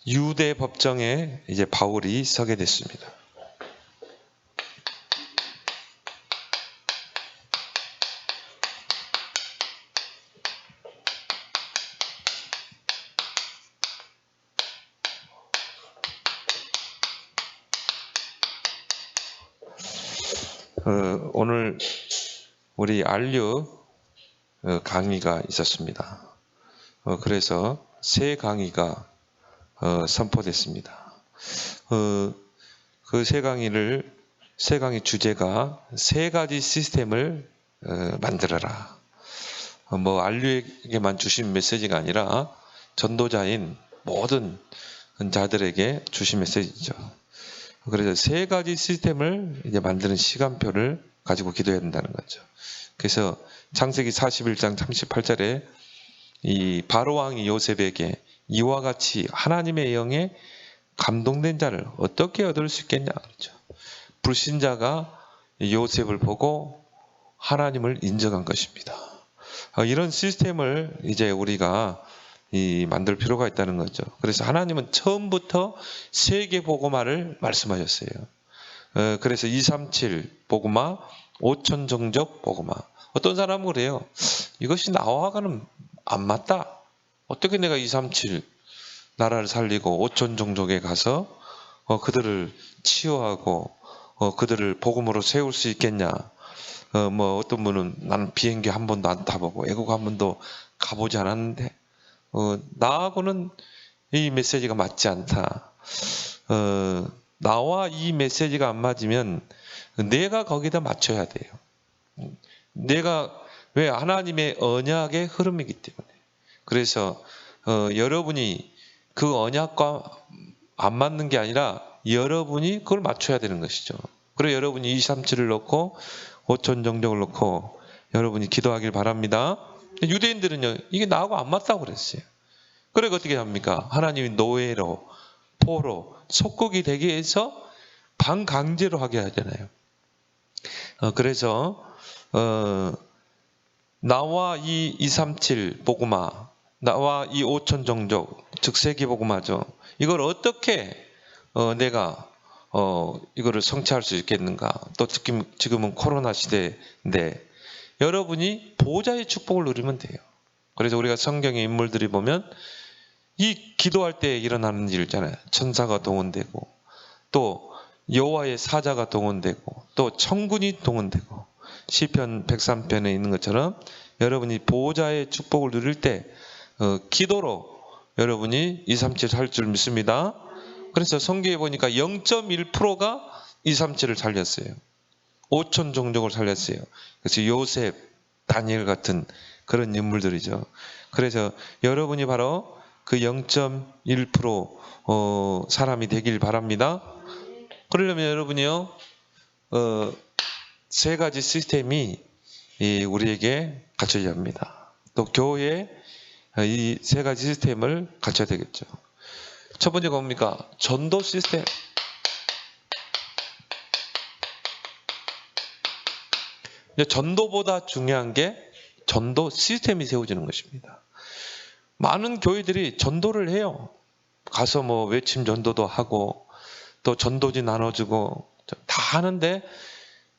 유대 법정에 이제 바울이 서게 됐습니다. 오늘 우리 안류 강의가 있었습니다. 그래서 새 강의가 선포됐습니다. 그 새 강의 주제가 세 가지 시스템을 만들어라. 뭐 안류에게만 주신 메시지가 아니라 전도자인 모든 자들에게 주신 메시지죠. 그래서 세 가지 시스템을 이제 만드는 시간표를 가지고 기도해야 된다는 거죠. 그래서 창세기 41장 38절에 이 바로왕이 요셉에게 이와 같이 하나님의 영에 감동된 자를 어떻게 얻을 수 있겠냐 그렇죠. 불신자가 요셉을 보고 하나님을 인정한 것입니다. 이런 시스템을 이제 우리가 만들 필요가 있다는 거죠. 그래서 하나님은 처음부터 세계 복음화를 말씀하셨어요. 그래서 237 복음화, 5천 종족 복음화. 어떤 사람은 그래요. 이것이 나와가는 안 맞다. 어떻게 내가 237 나라를 살리고 5천 종족에 가서 그들을 치유하고 그들을 복음으로 세울 수 있겠냐. 뭐 어떤 분은 나는 비행기 한 번도 안 타보고 외국 한 번도 가보지 않았는데 나하고는 이 메시지가 맞지 않다. 나와 이 메시지가 안 맞으면 내가 거기다 맞춰야 돼요. 내가 왜 하나님의 언약의 흐름이기 때문에. 그래서 여러분이 그 언약과 안 맞는 게 아니라 여러분이 그걸 맞춰야 되는 것이죠. 그래서 여러분이 237을 넣고 5천 종족을 넣고 여러분이 기도하길 바랍니다. 유대인들은요, 이게 나하고 안 맞다고 그랬어요. 그래 어떻게 합니까? 하나님이 노예로, 포로, 속국이 되게 해서 반강제로 하게 하잖아요. 그래서 나와 이 237 복음화, 나와 이 5천 종족, 즉 세계 복음화죠. 이걸 어떻게 내가 이거를 성취할 수 있겠는가? 또 지금은 코로나 시대인데 여러분이 보호자의 축복을 누리면 돼요. 그래서 우리가 성경의 인물들이 보면 이 기도할 때 일어나는 일 있잖아요. 천사가 동원되고 또 여호와의 사자가 동원되고 또 천군이 동원되고 시편 103편에 있는 것처럼 여러분이 보호자의 축복을 누릴 때 기도로 여러분이 237 할 줄 믿습니다. 그래서 성경에 보니까 0.1%가 237을 살렸어요. 5천 종족을 살렸어요. 그래서 요셉, 다니엘 같은 그런 인물들이죠. 그래서 여러분이 바로 그 0.1% 사람이 되길 바랍니다. 그러려면 여러분이요, 세 가지 시스템이 우리에게 갖춰져야 합니다. 또 교회에 이 세 가지 시스템을 갖춰야 되겠죠. 첫 번째가 뭡니까? 전도 시스템. 전도보다 중요한 게 전도 시스템이 세워지는 것입니다. 많은 교회들이 전도를 해요. 가서 뭐 외침 전도도 하고 또 전도지 나눠주고 다 하는데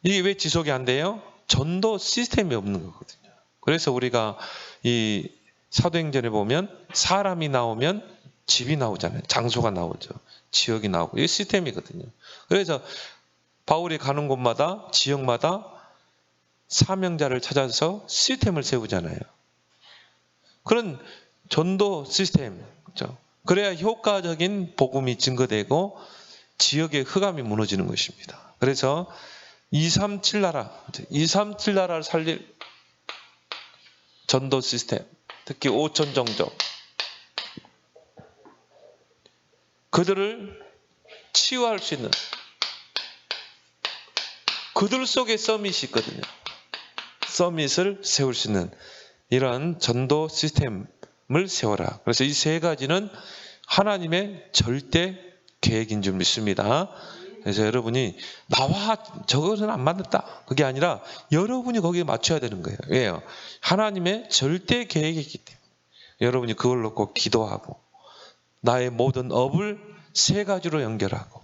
이게 왜 지속이 안 돼요? 전도 시스템이 없는 거거든요. 그래서 우리가 이 사도행전에 보면 사람이 나오면 집이 나오잖아요. 장소가 나오죠. 지역이 나오고 이게 시스템이거든요. 그래서 바울이 가는 곳마다 지역마다 사명자를 찾아서 시스템을 세우잖아요. 그런 전도 시스템, 그렇죠? 그래야 효과적인 복음이 증거되고 지역의 흑암이 무너지는 것입니다. 그래서 237 나라, 237 나라를 살릴 전도 시스템, 특히 5천 종족, 그들을 치유할 수 있는 그들 속에 서밋이 있거든요. 서밋을 세울 수 있는 이런 전도 시스템을 세워라. 그래서 이 세 가지는 하나님의 절대 계획인 줄 믿습니다. 그래서 여러분이 나와 저것은 안 맞는다. 그게 아니라 여러분이 거기에 맞춰야 되는 거예요. 왜요? 하나님의 절대 계획이 있기 때문에 여러분이 그걸 놓고 기도하고 나의 모든 업을 세 가지로 연결하고.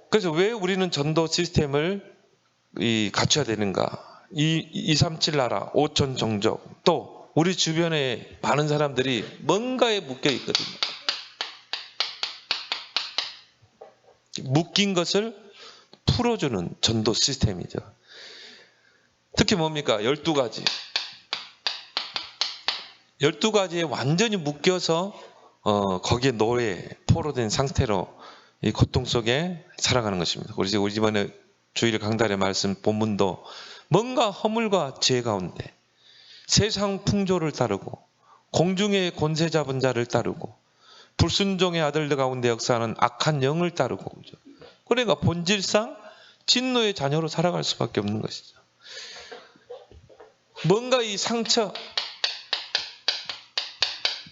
그래서 왜 우리는 전도 시스템을 갖춰야 되는가? 237 나라, 5천 종족, 또 우리 주변에 많은 사람들이 뭔가에 묶여 있거든요. 묶인 것을 풀어주는 전도 시스템이죠. 특히 뭡니까? 12가지. 12가지에 완전히 묶여서 거기에 노예, 포로된 상태로 이 고통 속에 살아가는 것입니다. 그래서 우리 이번에 주일 강단의 말씀 본문도 뭔가 허물과 죄 가운데 세상 풍조를 따르고 공중의 권세 잡은 자를 따르고 불순종의 아들들 가운데 역사하는 악한 영을 따르고, 그러니까 본질상 진노의 자녀로 살아갈 수밖에 없는 것이죠. 뭔가 이 상처,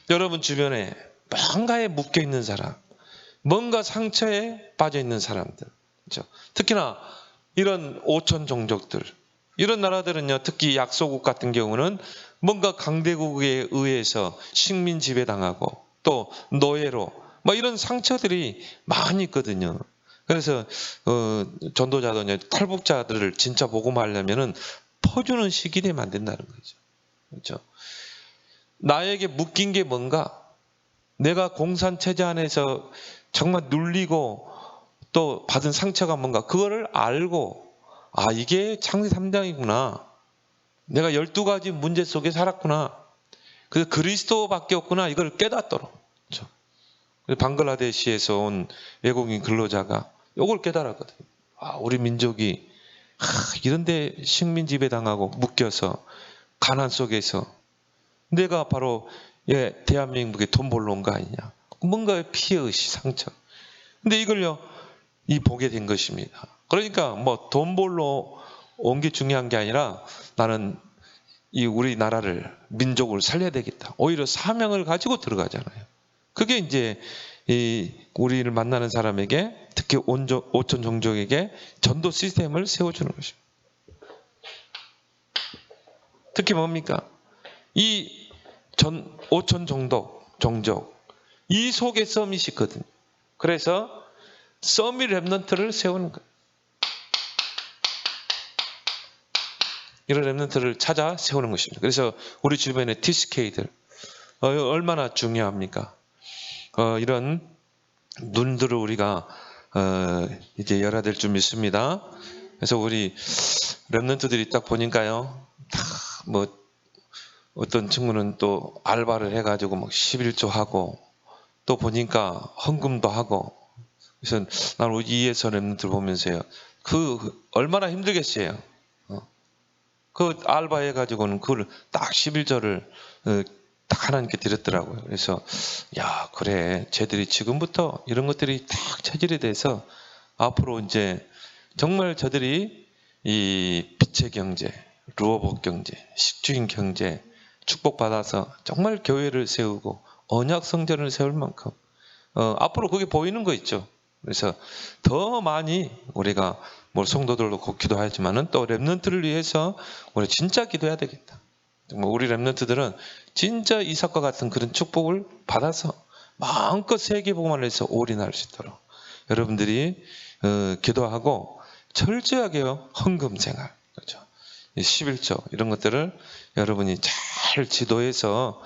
여러분 주변에 뭔가에 묶여 있는 사람, 뭔가 상처에 빠져 있는 사람들, 그렇죠? 특히나 이런 5천 종족들, 이런 나라들은요, 특히 약소국 같은 경우는 뭔가 강대국에 의해서 식민 지배당하고 또 노예로 이런 상처들이 많이 있거든요. 그래서 전도자도 탈북자들을 진짜 복음하려면은 퍼주는 시기 되면 안 된다는 거죠. 그렇죠? 나에게 묶인 게 뭔가, 내가 공산체제 안에서 정말 눌리고 또 받은 상처가 뭔가, 그거를 알고, 이게 창세 3장이구나. 내가 12가지 문제 속에 살았구나. 그래서 그리스도밖에 없구나. 이걸 깨닫도록. 그렇죠? 방글라데시에서 온 외국인 근로자가 이걸 깨달았거든요. 우리 민족이 이런데 식민 지배당하고 묶여서 가난 속에서 내가 바로 대한민국에 돈 벌러 온 거 아니냐. 뭔가의 피해의식, 상처. 근데 이걸요, 보게 된 것입니다. 그러니까 돈 벌러 온 게 중요한 게 아니라 나는 이 우리나라를, 민족을 살려야 되겠다. 오히려 사명을 가지고 들어가잖아요. 그게 이제 우리를 만나는 사람에게, 특히 5천 종족에게 전도 시스템을 세워주는 것입니다. 특히 뭡니까? 이 5천 종족, 이 속에 서밋이 있거든요. 그래서 서밋 랩넌트를 세우는 거예요. 이런 랩넌트를 찾아 세우는 것입니다. 그래서 우리 주변의 TCK들 얼마나 중요합니까? 이런 눈들을 우리가 이제 열어야 될 줄 믿습니다. 그래서 우리 랩넌트들이 딱 보니까요, 어떤 친구는 또 알바를 해가지고 11조 하고, 또 보니까 헌금도 하고. 그래서 나는 이에서 랩넌트를 보면서요, 얼마나 힘들겠어요. 그 알바 해가지고는 그걸 딱 11조를 딱 하나님께 드렸더라고요. 그래서 그래, 쟤들이 지금부터 이런 것들이 딱 체질이 돼서 앞으로 이제 정말 저들이 이 빛의 경제, 루어복 경제, 식주인 경제 축복받아서 정말 교회를 세우고 언약 성전을 세울 만큼 앞으로 그게 보이는 거 있죠. 그래서 더 많이 우리가 성도들도 곧 기도하지만은 또 랩넌트를 위해서 우리 진짜 기도해야 되겠다. 우리 랩넌트들은 진짜 이삭과 같은 그런 축복을 받아서 마음껏 세계복음을 해서 올인할 수 있도록 여러분들이 기도하고 철저하게요, 헌금 생활, 그렇죠? 11조 이런 것들을 여러분이 잘 지도해서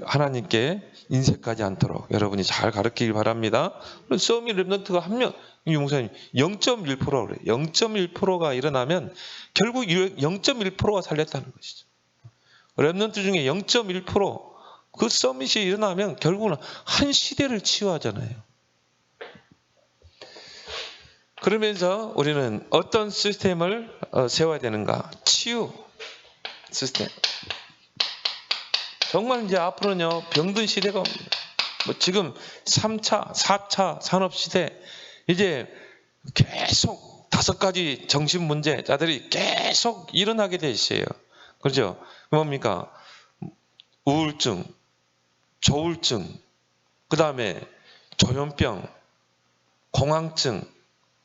하나님께 인색하지 않도록 여러분이 잘 가르치길 바랍니다. 서밋 랩넌트가 한 명, 용사님 0.1%가 그래요. 0.1%가 일어나면 결국 0.1%가 살렸다는 것이죠. 랩넌트 중에 0.1%, 그 서밋이 일어나면 결국은 한 시대를 치유하잖아요. 그러면서 우리는 어떤 시스템을 세워야 되는가? 치유 시스템. 정말 이제 앞으로는요, 병든 시대가 옵니다. 지금 3차, 4차 산업시대, 이제 계속 5가지 정신 문제자들이 계속 일어나게 돼 있어요. 그렇죠? 뭡니까? 우울증, 조울증, 그 다음에 조현병, 공황증,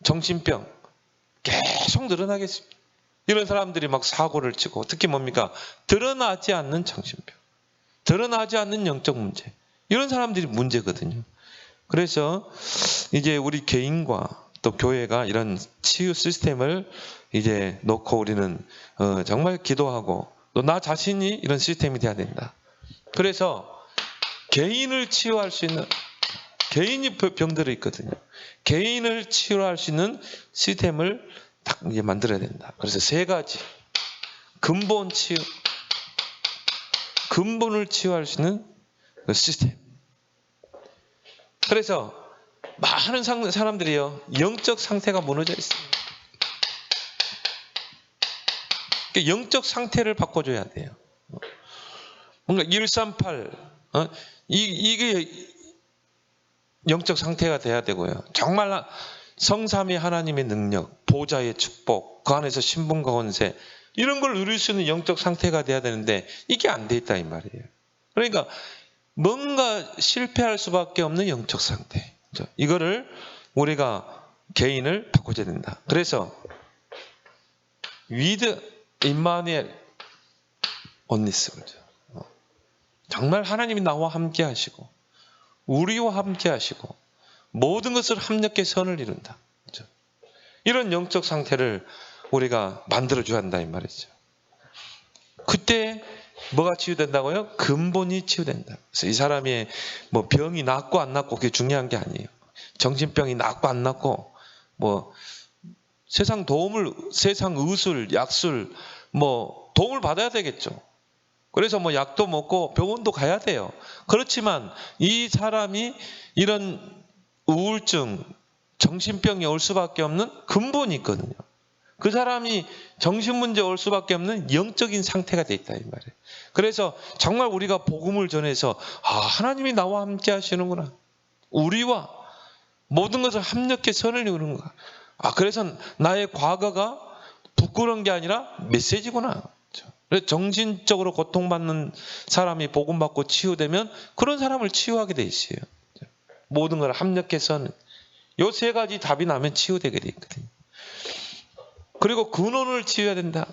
정신병 계속 늘어나겠습니다. 이런 사람들이 막 사고를 치고, 특히 뭡니까? 드러나지 않는 정신병, 드러나지 않는 영적 문제, 이런 사람들이 문제거든요. 그래서 이제 우리 개인과 또 교회가 이런 치유 시스템을 이제 놓고 우리는 정말 기도하고, 또 나 자신이 이런 시스템이 돼야 된다. 그래서 개인을 치유할 수 있는, 개인이 병들어 있거든요. 개인을 치유할 수 있는 시스템을 딱 이제 만들어야 된다. 그래서 세 가지 근본 치유, 근본을 치유할 수 있는 그 시스템. 그래서 많은 사람들이요, 영적 상태가 무너져 있어요. 영적 상태를 바꿔줘야 돼요. 뭔가 138, 이게 영적 상태가 돼야 되고요. 정말 성삼위 하나님의 능력, 보좌의 축복, 그 안에서 신분과 권세, 이런 걸 누릴 수 있는 영적 상태가 돼야 되는데 이게 안 돼 있다 이 말이에요. 그러니까 뭔가 실패할 수밖에 없는 영적 상태. 이거를 우리가 개인을 바꿔줘야 된다. 그래서 with 임마누엘 온리스, 그죠? 정말 하나님이 나와 함께 하시고 우리와 함께 하시고 모든 것을 합력해 선을 이룬다. 그죠? 이런 영적 상태를 우리가 만들어줘야 한다 이 말이죠. 그때 뭐가 치유된다고요? 근본이 치유된다. 그래서 이 사람의 뭐 병이 낫고 안 낫고 그게 중요한 게 아니에요. 정신병이 낫고 안 낫고 뭐 세상 의술, 약술 뭐 도움을 받아야 되겠죠. 그래서 뭐 약도 먹고 병원도 가야 돼요. 그렇지만 이 사람이 이런 우울증, 정신병이 올 수밖에 없는 근본이 있거든요. 그 사람이 정신문제 올 수밖에 없는 영적인 상태가 돼 있다 이 말이에요. 그래서 정말 우리가 복음을 전해서 하나님이 나와 함께 하시는구나, 우리와 모든 것을 합력해 선을 이루는 거야. 그래서 나의 과거가 부끄러운 게 아니라 메시지구나. 그래서 정신적으로 고통받는 사람이 복음받고 치유되면 그런 사람을 치유하게 돼 있어요. 모든 걸 합력해서는 요 세 가지 답이 나면 치유되게 돼 있거든요. 그리고 근원을 치유해야 된다.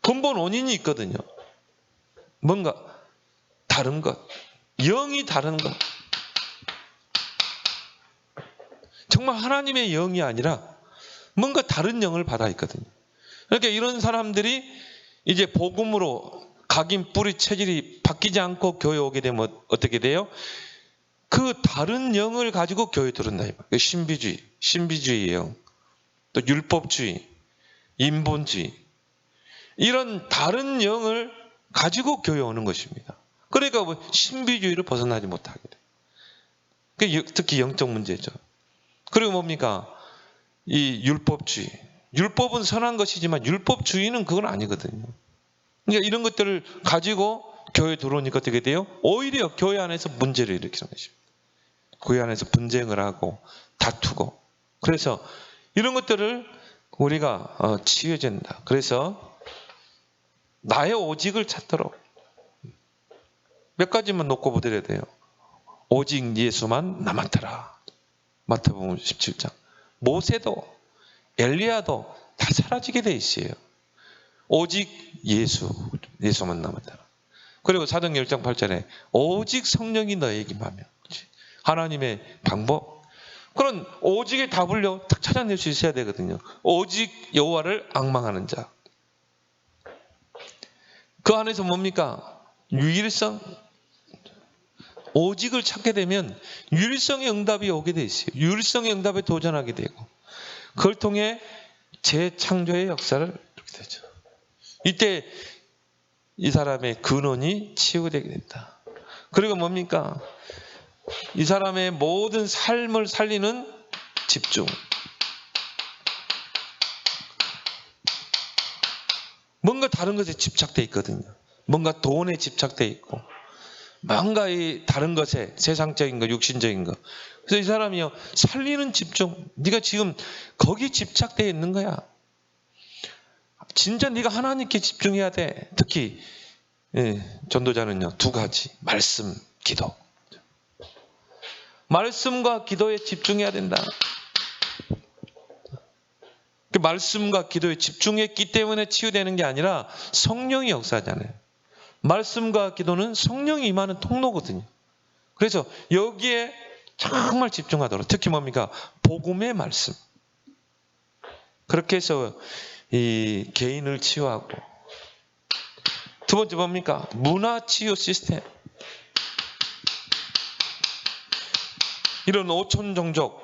근본 원인이 있거든요. 뭔가 다른 것, 영이 다른 것. 정말 하나님의 영이 아니라 뭔가 다른 영을 받아 있거든요. 그러니까 이런 사람들이 이제 복음으로 각인 뿌리 체질이 바뀌지 않고 교회 오게 되면 어떻게 돼요? 그 다른 영을 가지고 교회 들어온다. 신비주의 영, 또 율법주의, 인본주의, 이런 다른 영을 가지고 교회 오는 것입니다. 그러니까 신비주의를 벗어나지 못하게 돼요. 특히 영적 문제죠. 그리고 뭡니까? 이 율법주의. 율법은 선한 것이지만 율법주의는 그건 아니거든요. 그러니까 이런 것들을 가지고 교회에 들어오니까 어떻게 돼요? 오히려 교회 안에서 문제를 일으키는 것입니다. 교회 안에서 분쟁을 하고 다투고. 그래서 이런 것들을 우리가 치유해야 된다. 그래서 나의 오직을 찾도록 몇 가지만 놓고 보더라야 돼요. 오직 예수만 남았더라. 마태복음 17장. 모세도 엘리야도 다 사라지게 돼 있어요. 오직 예수만 남았더라. 그리고 사도행전 1장 8절에 오직 성령이 너에게 임하며, 하나님의 방법, 그런 오직의 답을요 딱 찾아낼 수 있어야 되거든요. 오직 여호와를 앙망하는 자. 그 안에서 뭡니까? 유일성. 오직을 찾게 되면 유일성의 응답이 오게 돼 있어요. 유일성의 응답에 도전하게 되고, 그걸 통해 재창조의 역사를 이렇게 되죠. 이때 이 사람의 근원이 치유되게 된다. 그리고 뭡니까? 이 사람의 모든 삶을 살리는 집중. 뭔가 다른 것에 집착돼 있거든요. 뭔가 돈에 집착돼 있고, 뭔가 이 다른 것에, 세상적인 것, 육신적인 것. 그래서 이 사람이요, 살리는 집중. 네가 지금 거기 집착돼 있는 거야. 진짜 네가 하나님께 집중해야 돼. 특히 전도자는요, 두 가지. 말씀, 기도. 말씀과 기도에 집중해야 된다. 말씀과 기도에 집중했기 때문에 치유되는 게 아니라 성령이 역사하잖아요. 말씀과 기도는 성령이 임하는 통로거든요. 그래서 여기에 정말 집중하도록, 특히 뭡니까? 복음의 말씀. 그렇게 해서 이 개인을 치유하고, 두 번째 뭡니까? 문화 치유 시스템. 이런 오촌 종족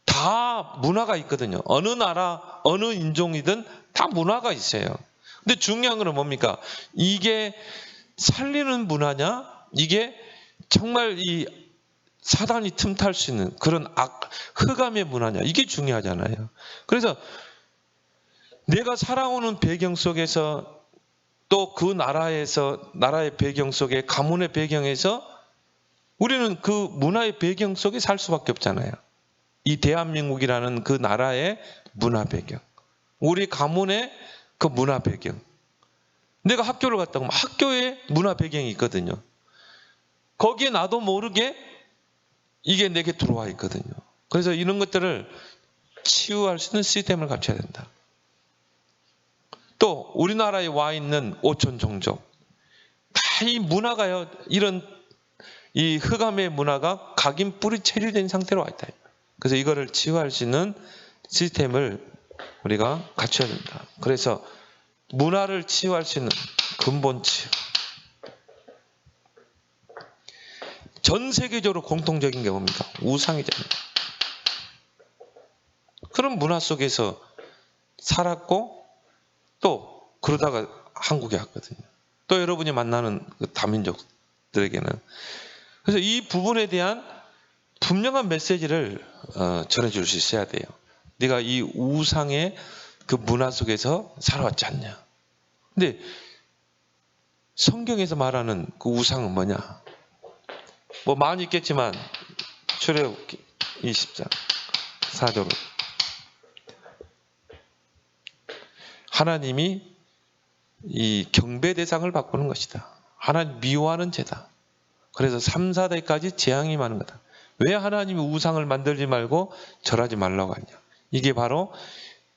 다 문화가 있거든요. 어느 나라, 어느 인종이든 다 문화가 있어요. 근데 중요한 건 뭡니까? 이게 살리는 문화냐? 이게 정말 이 사단이 틈탈 수 있는 그런 흑암의 문화냐? 이게 중요하잖아요. 그래서 내가 살아오는 배경 속에서, 또 그 나라의 배경 속에, 가문의 배경에서 우리는 그 문화의 배경 속에 살 수밖에 없잖아요. 이 대한민국이라는 그 나라의 문화 배경, 우리 가문의 그 문화 배경. 내가 학교를 갔다 오면 학교에 문화 배경이 있거든요. 거기에 나도 모르게 이게 내게 들어와 있거든요. 그래서 이런 것들을 치유할 수 있는 시스템을 갖춰야 된다. 또 우리나라에 와 있는 오촌 종족, 다 이 문화가요, 이런 이 흑암의 문화가 각인 뿌리 체류된 상태로 와 있다. 그래서 이거를 치유할 수 있는 시스템을 우리가 갖춰야 된다. 그래서 문화를 치유할 수 있는 근본 치유. 전 세계적으로 공통적인 게 뭡니까? 우상이잖아요. 그런 문화 속에서 살았고, 또 그러다가 한국에 왔거든요. 또 여러분이 만나는 그 다민족들에게는. 그래서 이 부분에 대한 분명한 메시지를 전해줄 수 있어야 돼요. 네가 이 우상의 그 문화 속에서 살아왔지 않냐. 근데 성경에서 말하는 그 우상은 뭐냐? 뭐 많이 있겠지만 출애굽기 20장 4절로 하나님이 이 경배 대상을 바꾸는 것이다. 하나님 미워하는 죄다. 그래서 3, 4대까지 재앙이 많은 거다. 왜 하나님이 우상을 만들지 말고 절하지 말라고 하냐. 이게 바로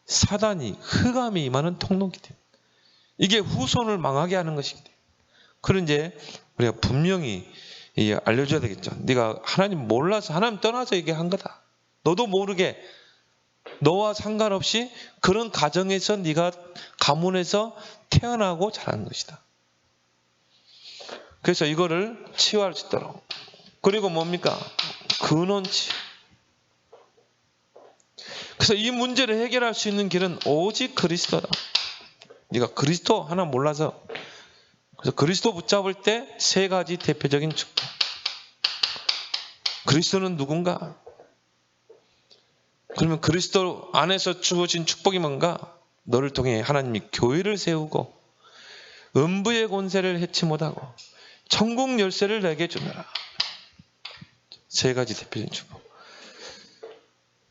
사단이 흑암이 임하는 통로이기 때문에, 이게 후손을 망하게 하는 것이기 때문에. 그런 이제 우리가 분명히 알려줘야 되겠죠. 네가 하나님 몰라서, 하나님 떠나서 이게 한 거다. 너도 모르게 너와 상관없이 그런 가정에서, 네가 가문에서 태어나고 자란 것이다. 그래서 이거를 치유할 수 있도록. 그리고 뭡니까? 근원 치유. 그래서 이 문제를 해결할 수 있는 길은 오직 그리스도다. 네가 그리스도 하나 몰라서. 그래서 그리스도 붙잡을 때 세 가지 대표적인 축복. 그리스도는 누군가? 그러면 그리스도 안에서 주어진 축복이 뭔가? 너를 통해 하나님이 교회를 세우고 음부의 권세를 해치 못하고 천국 열쇠를 내게 주노라. 세 가지 대표적인 축복.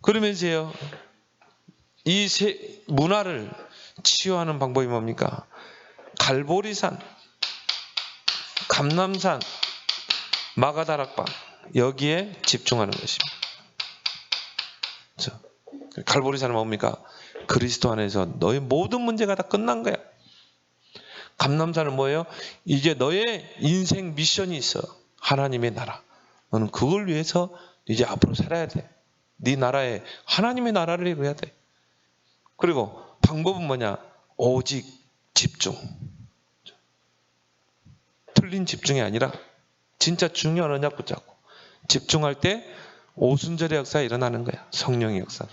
그러면서요, 이 문화를 치유하는 방법이 뭡니까? 갈보리산, 감람산, 마가다락방, 여기에 집중하는 것입니다. 그렇죠? 갈보리산은 뭡니까? 그리스도 안에서 너의 모든 문제가 다 끝난 거야. 감람산은 뭐예요? 이제 너의 인생 미션이 있어. 하나님의 나라. 너는 그걸 위해서 이제 앞으로 살아야 돼. 네 나라에 하나님의 나라를 이루어야 돼. 그리고 방법은 뭐냐? 오직 집중. 틀린 집중이 아니라 진짜 중요한 언약 붙잡고 집중할 때 오순절의 역사가 일어나는 거야. 성령의 역사가.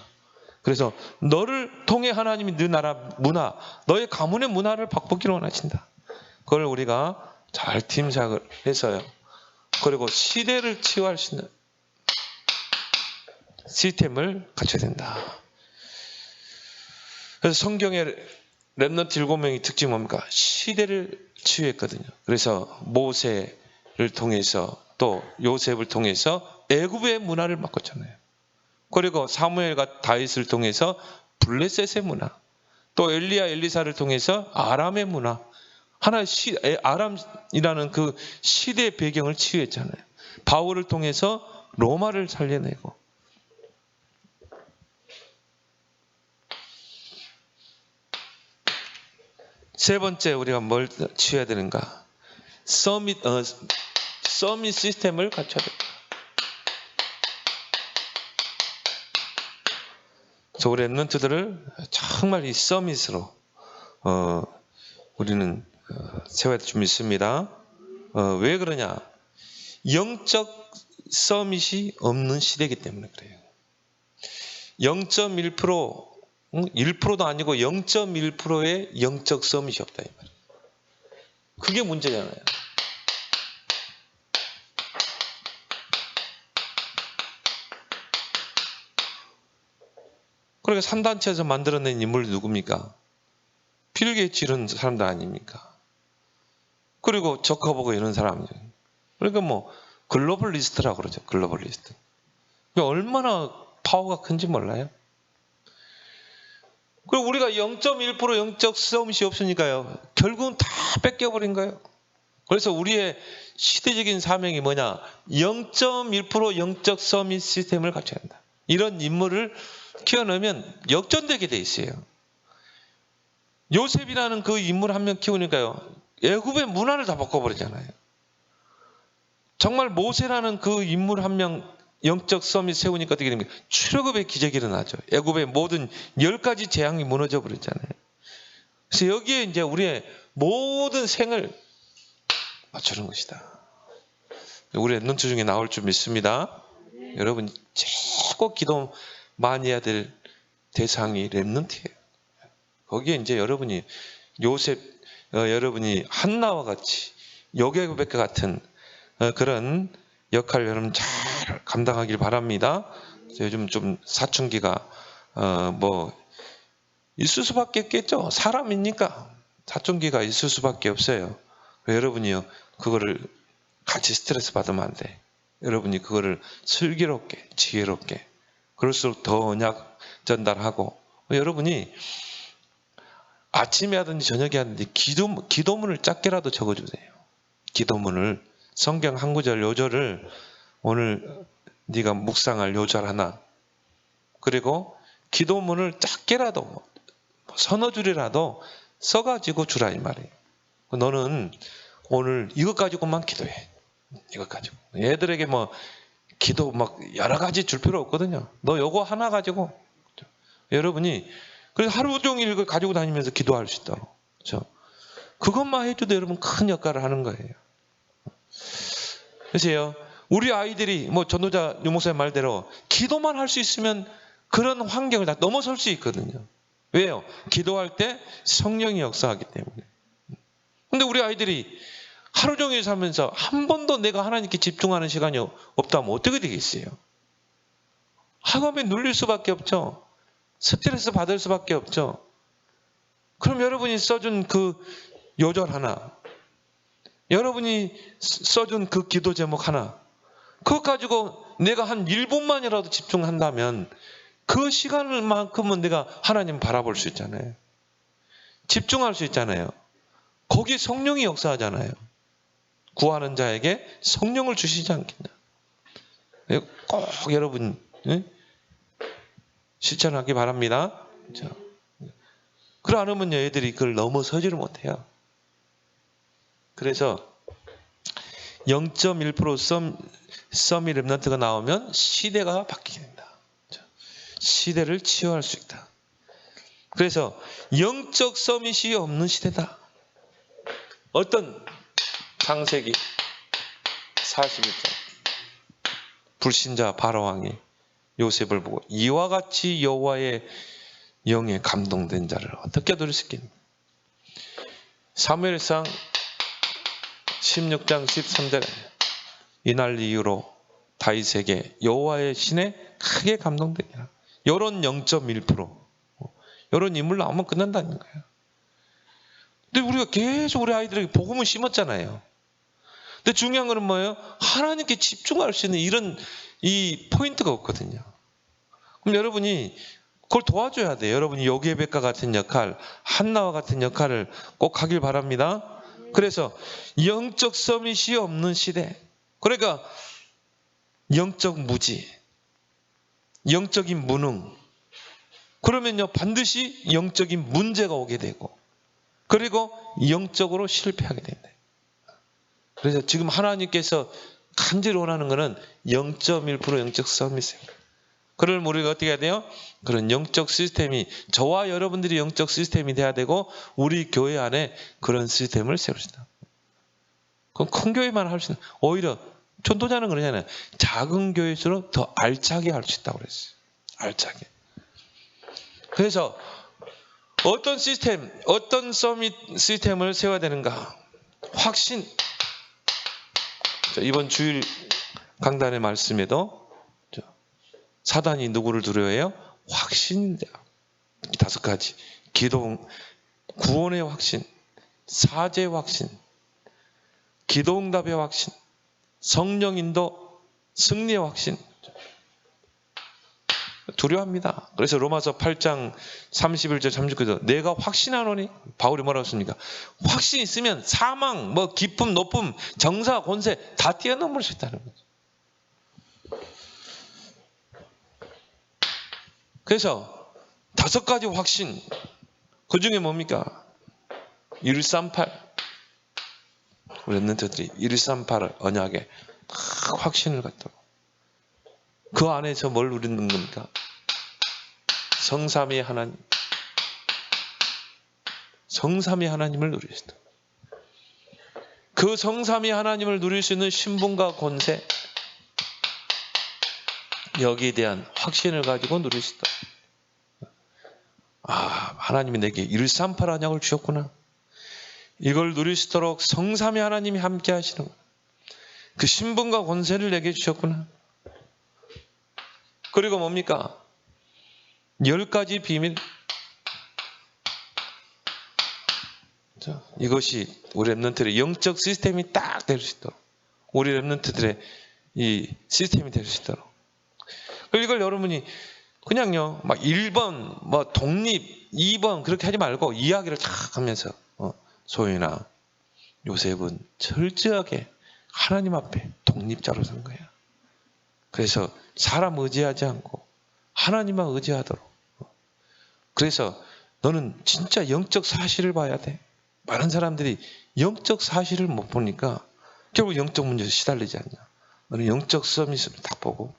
그래서 너를 통해 하나님이 네 나라 문화, 너의 가문의 문화를 바꾸기를 원하신다. 그걸 우리가 잘 팀작을 해서요. 그리고 시대를 치유할 수 있는 시스템을 갖춰야 된다. 그래서 성경의 렘넌트 7명의 특징이 뭡니까? 시대를 치유했거든요. 그래서 모세를 통해서, 또 요셉을 통해서 애굽의 문화를 바꿨잖아요. 그리고 사무엘과 다윗을 통해서 블레셋의 문화, 또 엘리야 엘리사를 통해서 아람의 문화, 하나의 아람이라는 그 시대의 배경을 치유했잖아요. 바울을 통해서 로마를 살려내고, 세 번째 우리가 뭘 취해야 되는가? 서밋 시스템을 갖춰야 된다. 그래서 우리 랩런트들을 정말 이 서밋으로 우리는 세워야 될 줄 믿습니다. 왜 그러냐? 영적 서밋이 없는 시대이기 때문에 그래요. 0.1%, 1%도 아니고 0.1%의 영적 서밋이 없다 이 말이에요. 그게 문제잖아요. 그러니까 3단체에서 만들어낸 인물이 누굽니까? 빌 게이츠 이런 사람들 아닙니까? 그리고 저커버그 이런 사람들. 그러니까 뭐 글로벌리스트라고 그러죠. 글로벌리스트. 얼마나 파워가 큰지 몰라요? 그리고 우리가 0.1% 영적 서밋이 없으니까요. 결국은 다 뺏겨버린 거예요. 그래서 우리의 시대적인 사명이 뭐냐? 0.1% 영적 서밋 시스템을 갖춰야 한다. 이런 인물을 키워놓으면 역전되게 돼 있어요. 요셉이라는 그 인물 한 명 키우니까요. 애굽의 문화를 다 바꿔버리잖아요. 정말 모세라는 그 인물 한 명 영적 서밋 세우니까 어떻게 됩니까? 출애굽의 기적이 일어나죠. 애굽의 모든 10가지 재앙이 무너져 버렸잖아요. 그래서 여기에 이제 우리의 모든 생을 맞추는 것이다. 우리의 랩런트 중에 나올 줄 믿습니다. 여러분 최고 기도 많이 해야 될 대상이 랩런트예요. 거기에 이제 여러분이 요셉, 여러분이 한나와 같이 요괴백과 같은 그런 역할을 여러분 잘 감당하길 바랍니다. 요즘 좀 사춘기가 뭐 있을 수밖에 없겠죠. 사람이니까 사춘기가 있을 수밖에 없어요. 여러분이요 그거를 같이 스트레스 받으면 안 돼. 여러분이 그거를 슬기롭게 지혜롭게 그럴수록 더 언약 전달하고 여러분이 아침에 하든지 저녁에 하든지 기도문을 짧게라도 적어주세요. 기도문을 성경 한 구절 요절을 오늘 네가 묵상할 요절 하나 그리고 기도문을 짧게라도 서너 줄이라도 써가지고 주라 이 말이에요. 너는 오늘 이것 가지고만 기도해. 이것 가지고 애들에게 뭐 기도 막 여러 가지 줄 필요 없거든요. 너 요거 하나 가지고 여러분이 그래서 하루 종일 이걸 가지고 다니면서 기도할 수 있다고. 그렇죠? 그것만 해줘도 여러분 큰 역할을 하는 거예요. 그래서요, 우리 아이들이 뭐 전도자 유목사님 말대로 기도만 할 수 있으면 그런 환경을 다 넘어설 수 있거든요. 왜요? 기도할 때 성령이 역사하기 때문에. 근데 우리 아이들이 하루 종일 살면서 한 번도 내가 하나님께 집중하는 시간이 없다면 어떻게 되겠어요? 학업에 눌릴 수밖에 없죠. 스트레스 받을 수밖에 없죠. 그럼 여러분이 써준 그 요절 하나, 여러분이 써준 그 기도 제목 하나, 그것 가지고 내가 한 1분만이라도 집중한다면 그 시간만큼은 내가 하나님 바라볼 수 있잖아요. 집중할 수 있잖아요. 거기 성령이 역사하잖아요. 구하는 자에게 성령을 주시지 않겠냐. 꼭 여러분 실천하기 바랍니다. 그러지 않으면 얘들이 그걸 넘어서지를 못해요. 그래서 0.1% 서밋 랩런트가 나오면 시대가 바뀌게 된다. 시대를 치유할 수 있다. 그래서 영적 서밋이 없는 시대다. 어떤 창세기 41장 불신자 바로왕이 요셉을 보고 이와 같이 여호와의 영에 감동된 자를 어떻게 얻을 수 있겠느냐. 사무엘상 16장 13절에 이날 이후로 다윗에게 여호와의 신에 크게 감동되니라. 이런 0.1% 이런 인물 나오면 끝난다는 거예요. 근데 우리가 계속 우리 아이들에게 복음을 심었잖아요. 근데 중요한 거는 뭐예요? 하나님께 집중할 수 있는 이런 이 포인트가 없거든요. 그럼 여러분이 그걸 도와줘야 돼요. 여러분이 요괴백과 같은 역할, 한나와 같은 역할을 꼭 하길 바랍니다. 그래서 영적 서밋이 없는 시대. 그러니까 영적 무지, 영적인 무능. 그러면요 반드시 영적인 문제가 오게 되고 그리고 영적으로 실패하게 된다. 그래서 지금 하나님께서 간절히 원하는 것은 0.1% 영적 싸움이세요. 그러면 우리가 어떻게 해야 돼요? 그런 영적 시스템이, 저와 여러분들이 영적 시스템이 돼야 되고, 우리 교회 안에 그런 시스템을 세웁시다. 그럼 큰 교회만 할 수 있는, 오히려 전도자는 그러잖아요. 작은 교회일수록 더 알차게 할 수 있다고 그랬어요. 알차게. 그래서 어떤 시스템, 어떤 서밋 시스템을 세워야 되는가? 확신. 이번 주일 강단의 말씀에도 사단이 누구를 두려워해요? 확신이다. 5가지. 기도, 구원의 확신, 사죄의 확신, 기도응답의 확신, 성령인도, 승리의 확신. 두려워합니다. 그래서 로마서 8장 31절 39절 내가 확신하노니, 바울이 뭐라고 했습니까? 확신 있으면 사망, 뭐 기쁨, 높음, 정사, 권세 다 뛰어넘을 수 있다는 거죠. 그래서 5가지 확신, 그 중에 뭡니까? 138. 우리 랩런트들이 138을 언약에 확신을 갖도록. 그 안에서 뭘 누리는 겁니까? 성삼위 하나님. 성삼위 하나님을 누리시다. 그 성삼위 하나님을 누릴 수 있는 신분과 권세, 여기에 대한 확신을 가지고 누리시다. 아, 하나님이 내게 138 언약을 주셨구나. 이걸 누리시도록 성삼위 하나님이 함께 하시는 거야. 그 신분과 권세를 내게 주셨구나. 그리고 뭡니까? 10가지 비밀. 자, 이것이 우리 랩런트들의 영적 시스템이 딱 될 수 있도록, 우리 랩런트들의 이 시스템이 될 수 있도록. 이걸 여러분이 그냥요, 막 1번, 뭐 독립, 2번 그렇게 하지 말고 이야기를 탁 하면서, 소윤아, 요셉은 철저하게 하나님 앞에 독립자로 선 거야. 그래서 사람 의지하지 않고 하나님만 의지하도록. 그래서 너는 진짜 영적 사실을 봐야 돼. 많은 사람들이 영적 사실을 못 보니까 결국 영적 문제에 시달리지 않냐. 너는 영적 서밋을 딱 보고,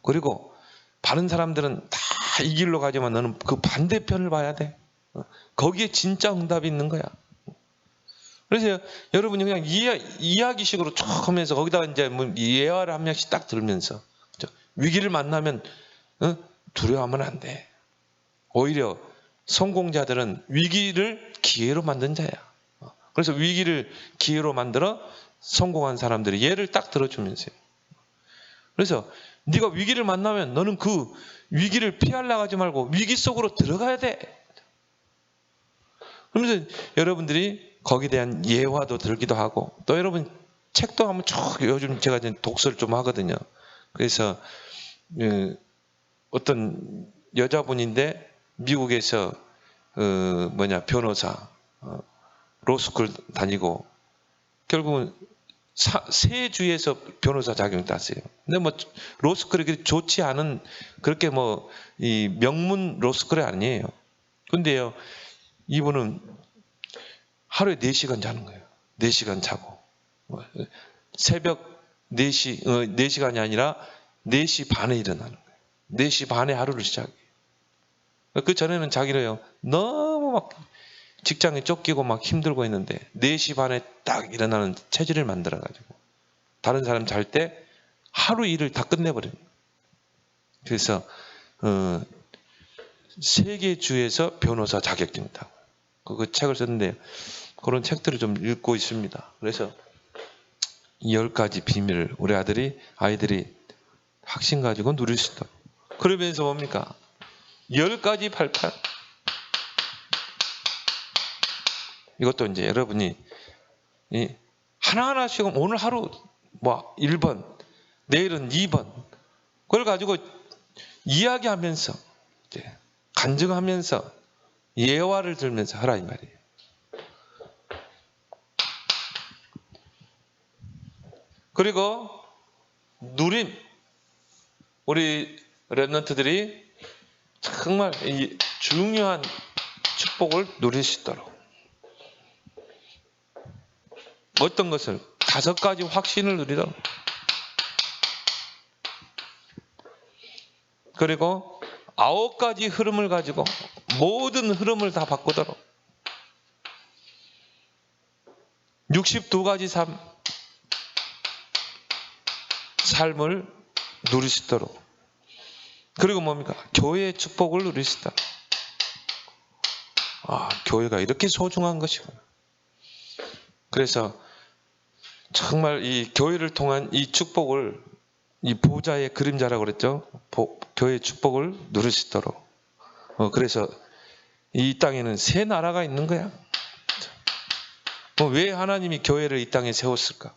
그리고 다른 사람들은 다 이 길로 가지만 너는 그 반대편을 봐야 돼. 거기에 진짜 응답이 있는 거야. 그래서 여러분이 그냥 이야기식으로 쭉 하면서 거기다가 이제 뭐 예화를 한 명씩 딱 들으면서, 위기를 만나면 두려워하면 안 돼. 오히려 성공자들은 위기를 기회로 만든 자야. 그래서 위기를 기회로 만들어 성공한 사람들이 예를 딱 들어주면서요. 그래서 네가 위기를 만나면 너는 그 위기를 피하려고 하지 말고 위기 속으로 들어가야 돼. 그러면서 여러분들이 거기에 대한 예화도 들기도 하고, 또 여러분 책도 한번 쭉, 요즘 제가 독서를 좀 하거든요. 그래서 어떤 여자분인데 미국에서 변호사, 로스쿨 다니고 결국은 세 주에서 변호사 자격을 땄어요. 근데 뭐 로스쿨이 그렇게 좋지 않은, 그렇게 뭐 이 명문 로스쿨이 아니에요. 근데요, 이분은 하루에 4시간 자는 거예요. 4시간 자고 새벽 4시, 4시간이 아니라 4시 반에 일어나는 거예요. 4시 반에 하루를 시작해요. 그 전에는 자기를요, 너무 막 직장에 쫓기고 막 힘들고 했는데 4시 반에 딱 일어나는 체질을 만들어가지고 다른 사람 잘 때 하루 일을 다 끝내버려요. 그래서 세계주에서 변호사 자격증 따고 그 책을 썼는데, 그런 책들을 좀 읽고 있습니다. 그래서 10가지 비밀을 우리 아이들이 확신 가지고 누릴 수 있다. 그러면서 뭡니까? 10가지 88. 이것도 이제 여러분이 하나하나씩 오늘 하루 뭐 1번, 내일은 2번, 그걸 가지고 이야기하면서 이제 간증하면서 예화를 들면서 하라 이 말이에요. 그리고 누림, 우리 랩런트들이 정말 이 중요한 축복을 누릴 수 있도록 어떤 것을 5가지 확신을 누리도록, 그리고 9가지 흐름을 가지고 모든 흐름을 다 바꾸도록, 62가지 삶을 누릴 수 있도록, 그리고 뭡니까? 교회의 축복을 누릴 수 있도록. 교회가 이렇게 소중한 것이구나. 그래서 정말 이 교회를 통한 이 축복을, 이 보좌의 그림자라고 그랬죠. 교회의 축복을 누릴 수 있도록. 그래서 이 땅에는 새 나라가 있는 거야. 왜 하나님이 교회를 이 땅에 세웠을까?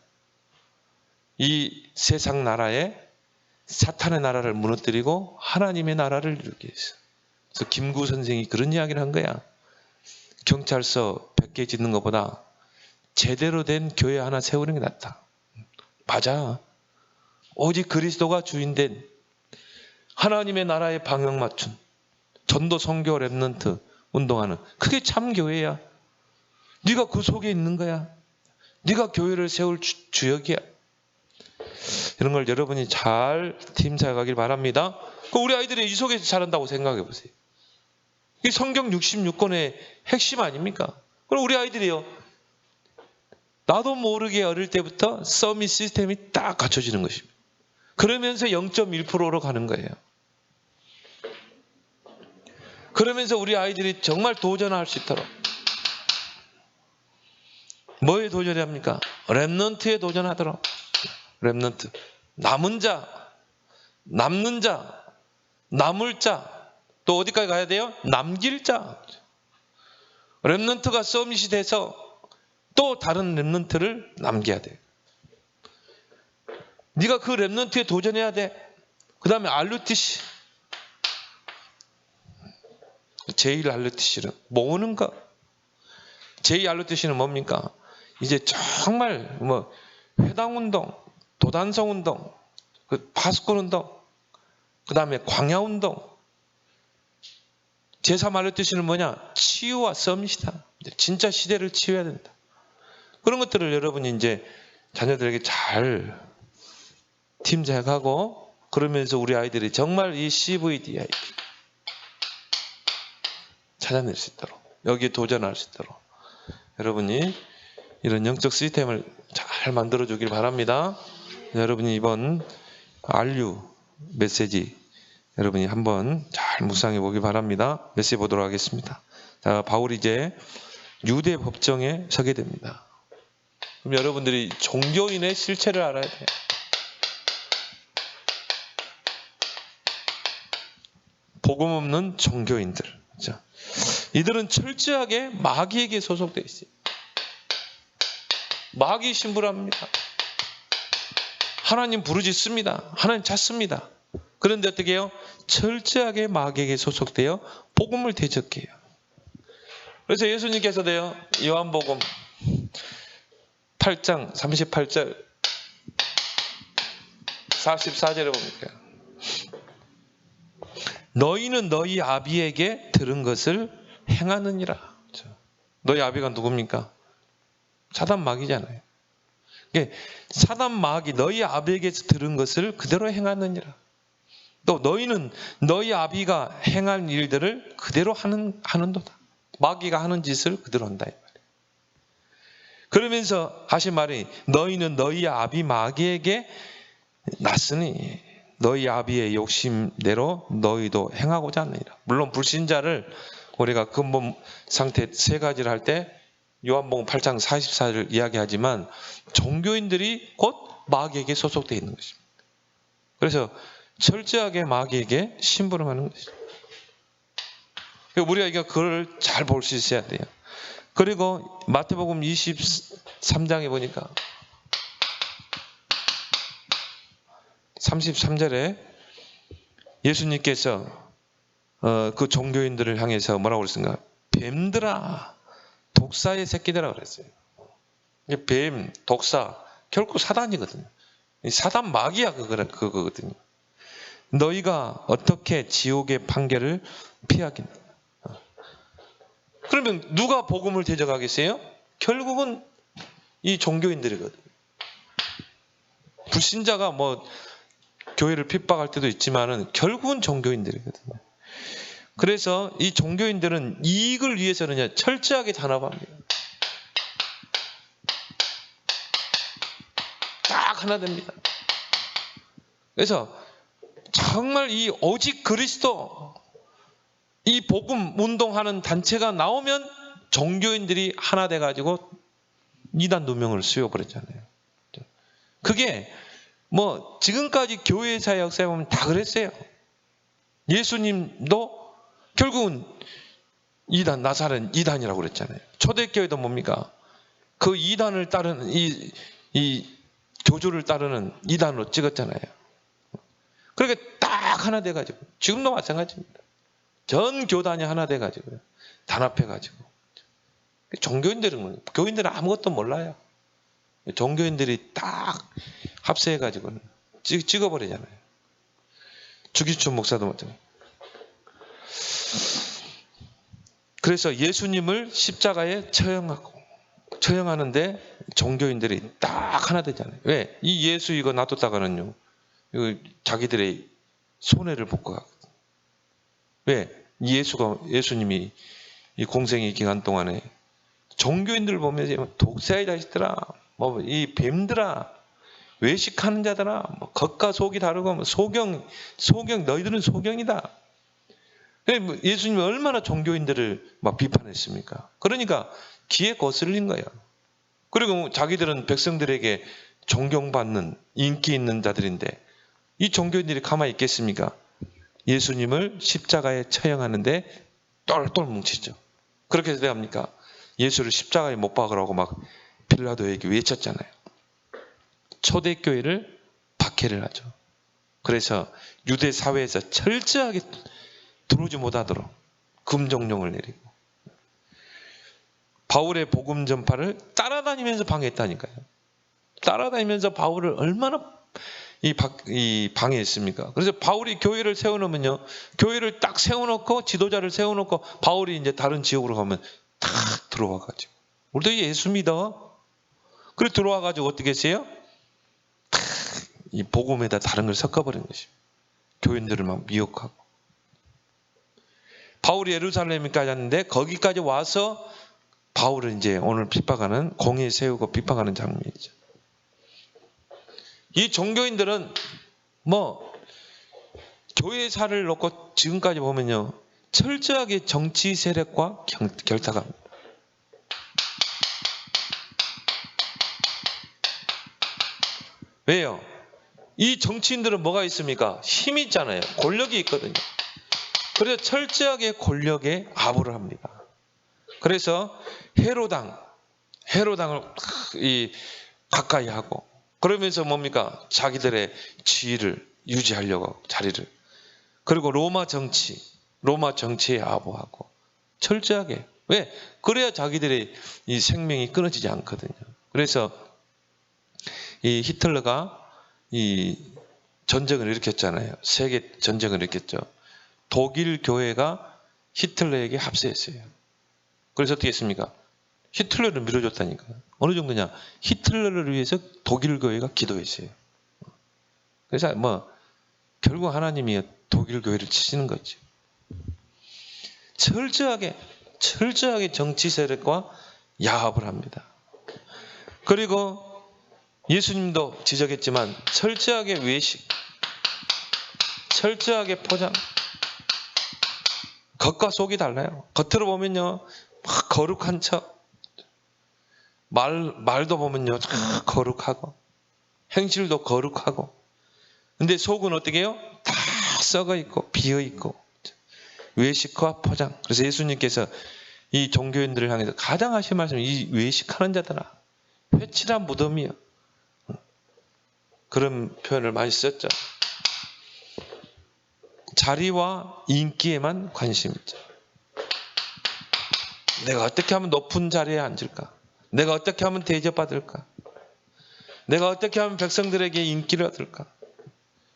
이 세상 나라에 사탄의 나라를 무너뜨리고 하나님의 나라를 이루기 위해서. 그래서 김구 선생이 그런 이야기를 한 거야. 경찰서 100개 짓는 것보다 제대로 된 교회 하나 세우는 게 낫다. 맞아. 오직 그리스도가 주인된 하나님의 나라에 방향 맞춘 전도 선교 랩런트 운동하는, 그게 참 교회야. 네가 그 속에 있는 거야. 네가 교회를 세울 주역이야. 이런 걸 여러분이 잘 팀사가길 바랍니다. 우리 아이들이 이 속에서 자란다고 생각해 보세요. 이게 성경 66권의 핵심 아닙니까? 그럼 우리 아이들이요, 나도 모르게 어릴 때부터 서밋 시스템이 딱 갖춰지는 것입니다. 그러면서 0.1%로 가는 거예요. 그러면서 우리 아이들이 정말 도전할 수 있도록, 뭐에 도전해야 합니까? 랩넌트에 도전하도록. 랩넌트, 남은 자, 남는 자, 남을 자, 또 어디까지 가야 돼요? 남길 자. 랩넌트가 서밋이 돼서 또 다른 랩넌트를 남겨야 돼. 네가 그 랩넌트에 도전해야 돼. 그 다음에 RUTC, 제1RUTC는 모으는 거. 제2RUTC는 뭡니까? 이제 정말 회당운동, 도단성운동, 파수꾼운동, 그 다음에 광야운동. 제3RUTC는 뭐냐? 치유와 서밋이다. 진짜 시대를 치유해야 된다. 그런 것들을 여러분이 이제 자녀들에게 잘 팀장하고, 그러면서 우리 아이들이 정말 이 CVDIP 찾아낼 수 있도록, 여기에 도전할 수 있도록 여러분이 이런 영적 시스템을 잘 만들어 주길 바랍니다. 여러분이 이번 RU 메시지 여러분이 한번 잘 묵상해 보기 바랍니다. 메시지 보도록 하겠습니다. 자, 바울이 이제 유대 법정에 서게 됩니다. 그럼 여러분들이 종교인의 실체를 알아야 돼요. 복음 없는 종교인들. 그렇죠? 이들은 철저하게 마귀에게 소속되어 있어요. 마귀 신부랍니다. 하나님 부르짖습니다. 하나님 찾습니다. 그런데 어떻게 해요? 철저하게 마귀에게 소속되어 복음을 대적해요. 그래서 예수님께서도요, 요한복음 8장 38절 44절에 보니까, 너희는 너희 아비에게 들은 것을 행하느니라. 너희 아비가 누굽니까? 사단 마귀잖아요. 사단 마귀 너희 아비에게서 들은 것을 그대로 행하느니라. 또 너희는 너희 아비가 행한 일들을 그대로 하는도다. 마귀가 하는 짓을 그대로 한다 이 말이에요. 그러면서 하신 말이, 너희는 너희 아비 마귀에게 났으니 너희 아비의 욕심대로 너희도 행하고자 하느니라. 물론 불신자를 우리가 근본 상태 3가지를 할 때 요한복음 8장 44절 이야기하지만, 종교인들이 곧 마귀에게 소속되어 있는 것입니다. 그래서 철저하게 마귀에게 심부름하는 것이죠. 우리가 그걸 잘 볼 수 있어야 돼요. 그리고 마태복음 23장에 보니까 33절에 예수님께서 그 종교인들을 향해서 뭐라고 그랬습니까? 뱀들아, 독사의 새끼들아 그랬어요. 뱀, 독사, 결국 사단이거든요. 사단 마귀야 그거거든요. 너희가 어떻게 지옥의 판결을 피하겠냐? 그러면 누가 복음을 대적하겠어요? 결국은 이 종교인들이거든요. 불신자가 뭐 교회를 핍박할 때도 있지만은 결국은 종교인들이거든요. 그래서 이 종교인들은 이익을 위해서는 철저하게 단합합니다. 딱 하나 됩니다. 그래서 정말 이 오직 그리스도, 이 복음 운동하는 단체가 나오면 종교인들이 하나 돼가지고 이단 누명을 씌워버렸잖아요. 그게 뭐 지금까지 교회사의 역사에 보면 다 그랬어요. 예수님도 결국은 이단, 나사렛 이단이라고 그랬잖아요. 초대교회도 뭡니까? 그 이단을 따르는 이 교주를 따르는 이단으로 찍었잖아요. 그러니까 딱 하나 돼가지고 지금도 마찬가지입니다. 전 교단이 하나 돼가지고요. 단합해가지고. 종교인들은 교인들은 아무것도 몰라요. 종교인들이 딱 합세해가지고는 찍어버리잖아요. 주기춘 목사도 마찬가지. 그래서 예수님을 십자가에 처형하는데 종교인들이 딱 하나 되잖아요. 왜? 이 예수 이거 놔뒀다가는요, 이거 자기들의 손해를 볼 것 같거든요. 왜? 예수님이 이 공생의 기간 동안에 종교인들을 보면서 독사의 자식들아, 뭐 이 뱀들아, 외식하는 자들아, 뭐 겉과 속이 다르고 뭐 소경 너희들은 소경이다. 예수님이 얼마나 종교인들을 막 비판했습니까? 그러니까 귀에 거슬린 거예요. 그리고 자기들은 백성들에게 존경받는 인기 있는 자들인데 이 종교인들이 가만히 있겠습니까? 예수님을 십자가에 처형하는데 똘똘 뭉치죠. 그렇게 해서 합니까? 예수를 십자가에 못 박으라고 막 빌라도에게 외쳤잖아요. 초대교회를 박해를 하죠. 그래서 유대 사회에서 철저하게 들어오지 못하도록 금종령을 내리고 바울의 복음 전파를 따라다니면서 방해했다니까요. 따라다니면서 바울을 얼마나 방해했습니까? 그래서 바울이 교회를 세워놓으면요, 교회를 딱 세워놓고 지도자를 세워놓고 바울이 이제 다른 지역으로 가면 탁 들어와가지고 우리도 예수 믿어. 그래 들어와가지고 어떻게 했어요? 탁 이 복음에다 다른 걸 섞어버린 것이죠. 교인들을 막 미혹하고. 바울이 예루살렘까지 왔는데 거기까지 와서 바울을 이제 오늘 핍박하는, 공에 세우고 핍박하는 장면이죠. 이 종교인들은 뭐 교회사를 놓고 지금까지 보면요, 철저하게 정치 세력과 결탁합니다. 왜요? 이 정치인들은 뭐가 있습니까? 힘이 있잖아요. 권력이 있거든요. 그래서 철저하게 권력에 아부를 합니다. 그래서 헤로당을 가까이 하고, 그러면서 뭡니까? 자기들의 지위를 유지하려고 자리를. 그리고 로마 정치에 아부하고 철저하게. 왜? 그래야 자기들의 이 생명이 끊어지지 않거든요. 그래서 이 히틀러가 이 전쟁을 일으켰잖아요. 세계 전쟁을 일으켰죠. 독일 교회가 히틀러에게 합세했어요. 그래서 어떻게 했습니까? 히틀러를 밀어줬다니까요. 어느 정도냐? 히틀러를 위해서 독일 교회가 기도했어요. 그래서 뭐 결국 하나님이 독일 교회를 치시는 거죠. 철저하게 정치 세력과 야합을 합니다. 그리고 예수님도 지적했지만 철저하게 외식, 철저하게 포장, 겉과 속이 달라요. 겉으로 보면요, 막 거룩한 척, 말도 보면요, 다 거룩하고, 행실도 거룩하고, 근데 속은 어떻게 해요? 다 썩어 있고, 비어 있고, 외식과 포장. 그래서 예수님께서 이 종교인들을 향해서 가장 하신 말씀이 이 외식하는 자들아, 회칠한 무덤이요. 그런 표현을 많이 썼죠. 자리와 인기에만 관심이 있죠. 내가 어떻게 하면 높은 자리에 앉을까? 내가 어떻게 하면 대접받을까? 내가 어떻게 하면 백성들에게 인기를 얻을까?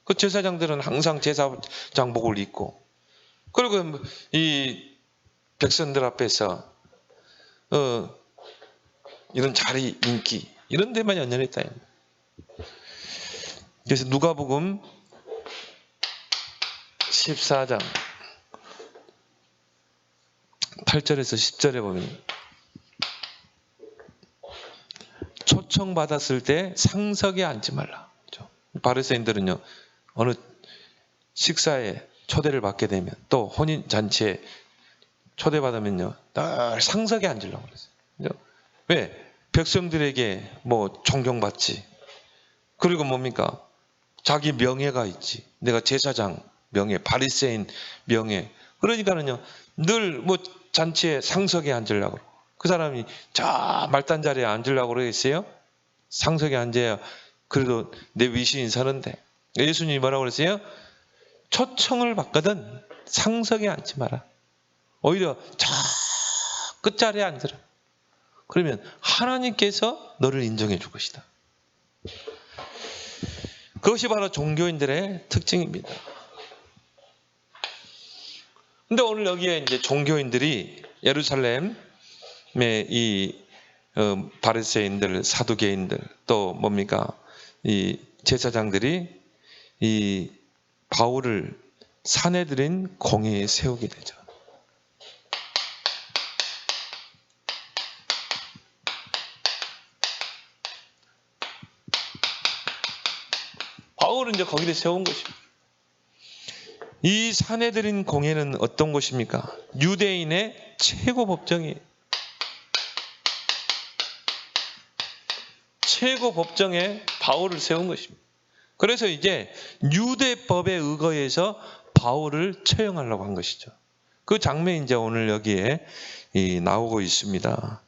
그 제사장들은 항상 제사장복을 입고, 그리고 이 백성들 앞에서 이런 자리, 인기 이런 데만 연연했다. 그래서 누가복음 14장 8절에서 10절에 보면 초청받았을 때 상석에 앉지 말라. 바리새인들은요, 어느 식사에 초대를 받게 되면 또 혼인잔치에 초대받으면요, 늘 상석에 앉으려고 그랬어요. 왜? 백성들에게 뭐 존경받지. 그리고 뭡니까? 자기 명예가 있지. 내가 제사장 명예, 바리새인 명예. 그러니까는요, 늘 뭐 잔치에 상석에 앉으려고. 그 사람이 저 말단 자리에 앉으려고 그러겠어요? 상석에 앉아야 그래도 내 위신이 서는데. 예수님이 뭐라고 그랬어요? 초청을 받거든 상석에 앉지 마라. 오히려 저 끝자리에 앉으라. 그러면 하나님께서 너를 인정해 줄 것이다. 그것이 바로 종교인들의 특징입니다. 근데 오늘 여기에 이제 종교인들이 예루살렘의 이 바리새인들, 사두개인들, 또 뭡니까? 이 제사장들이 이 바울을 사내들인 공회에 세우게 되죠. 바울은 이제 거기를 세운 것입니다. 이 사내들인 공회는 어떤 곳입니까? 유대인의 최고 법정이에요. 최고 법정에 바울을 세운 것입니다. 그래서 이제 유대법에 의거해서 바울을 처형하려고 한 것이죠. 그 장면이 이제 오늘 여기에 나오고 있습니다.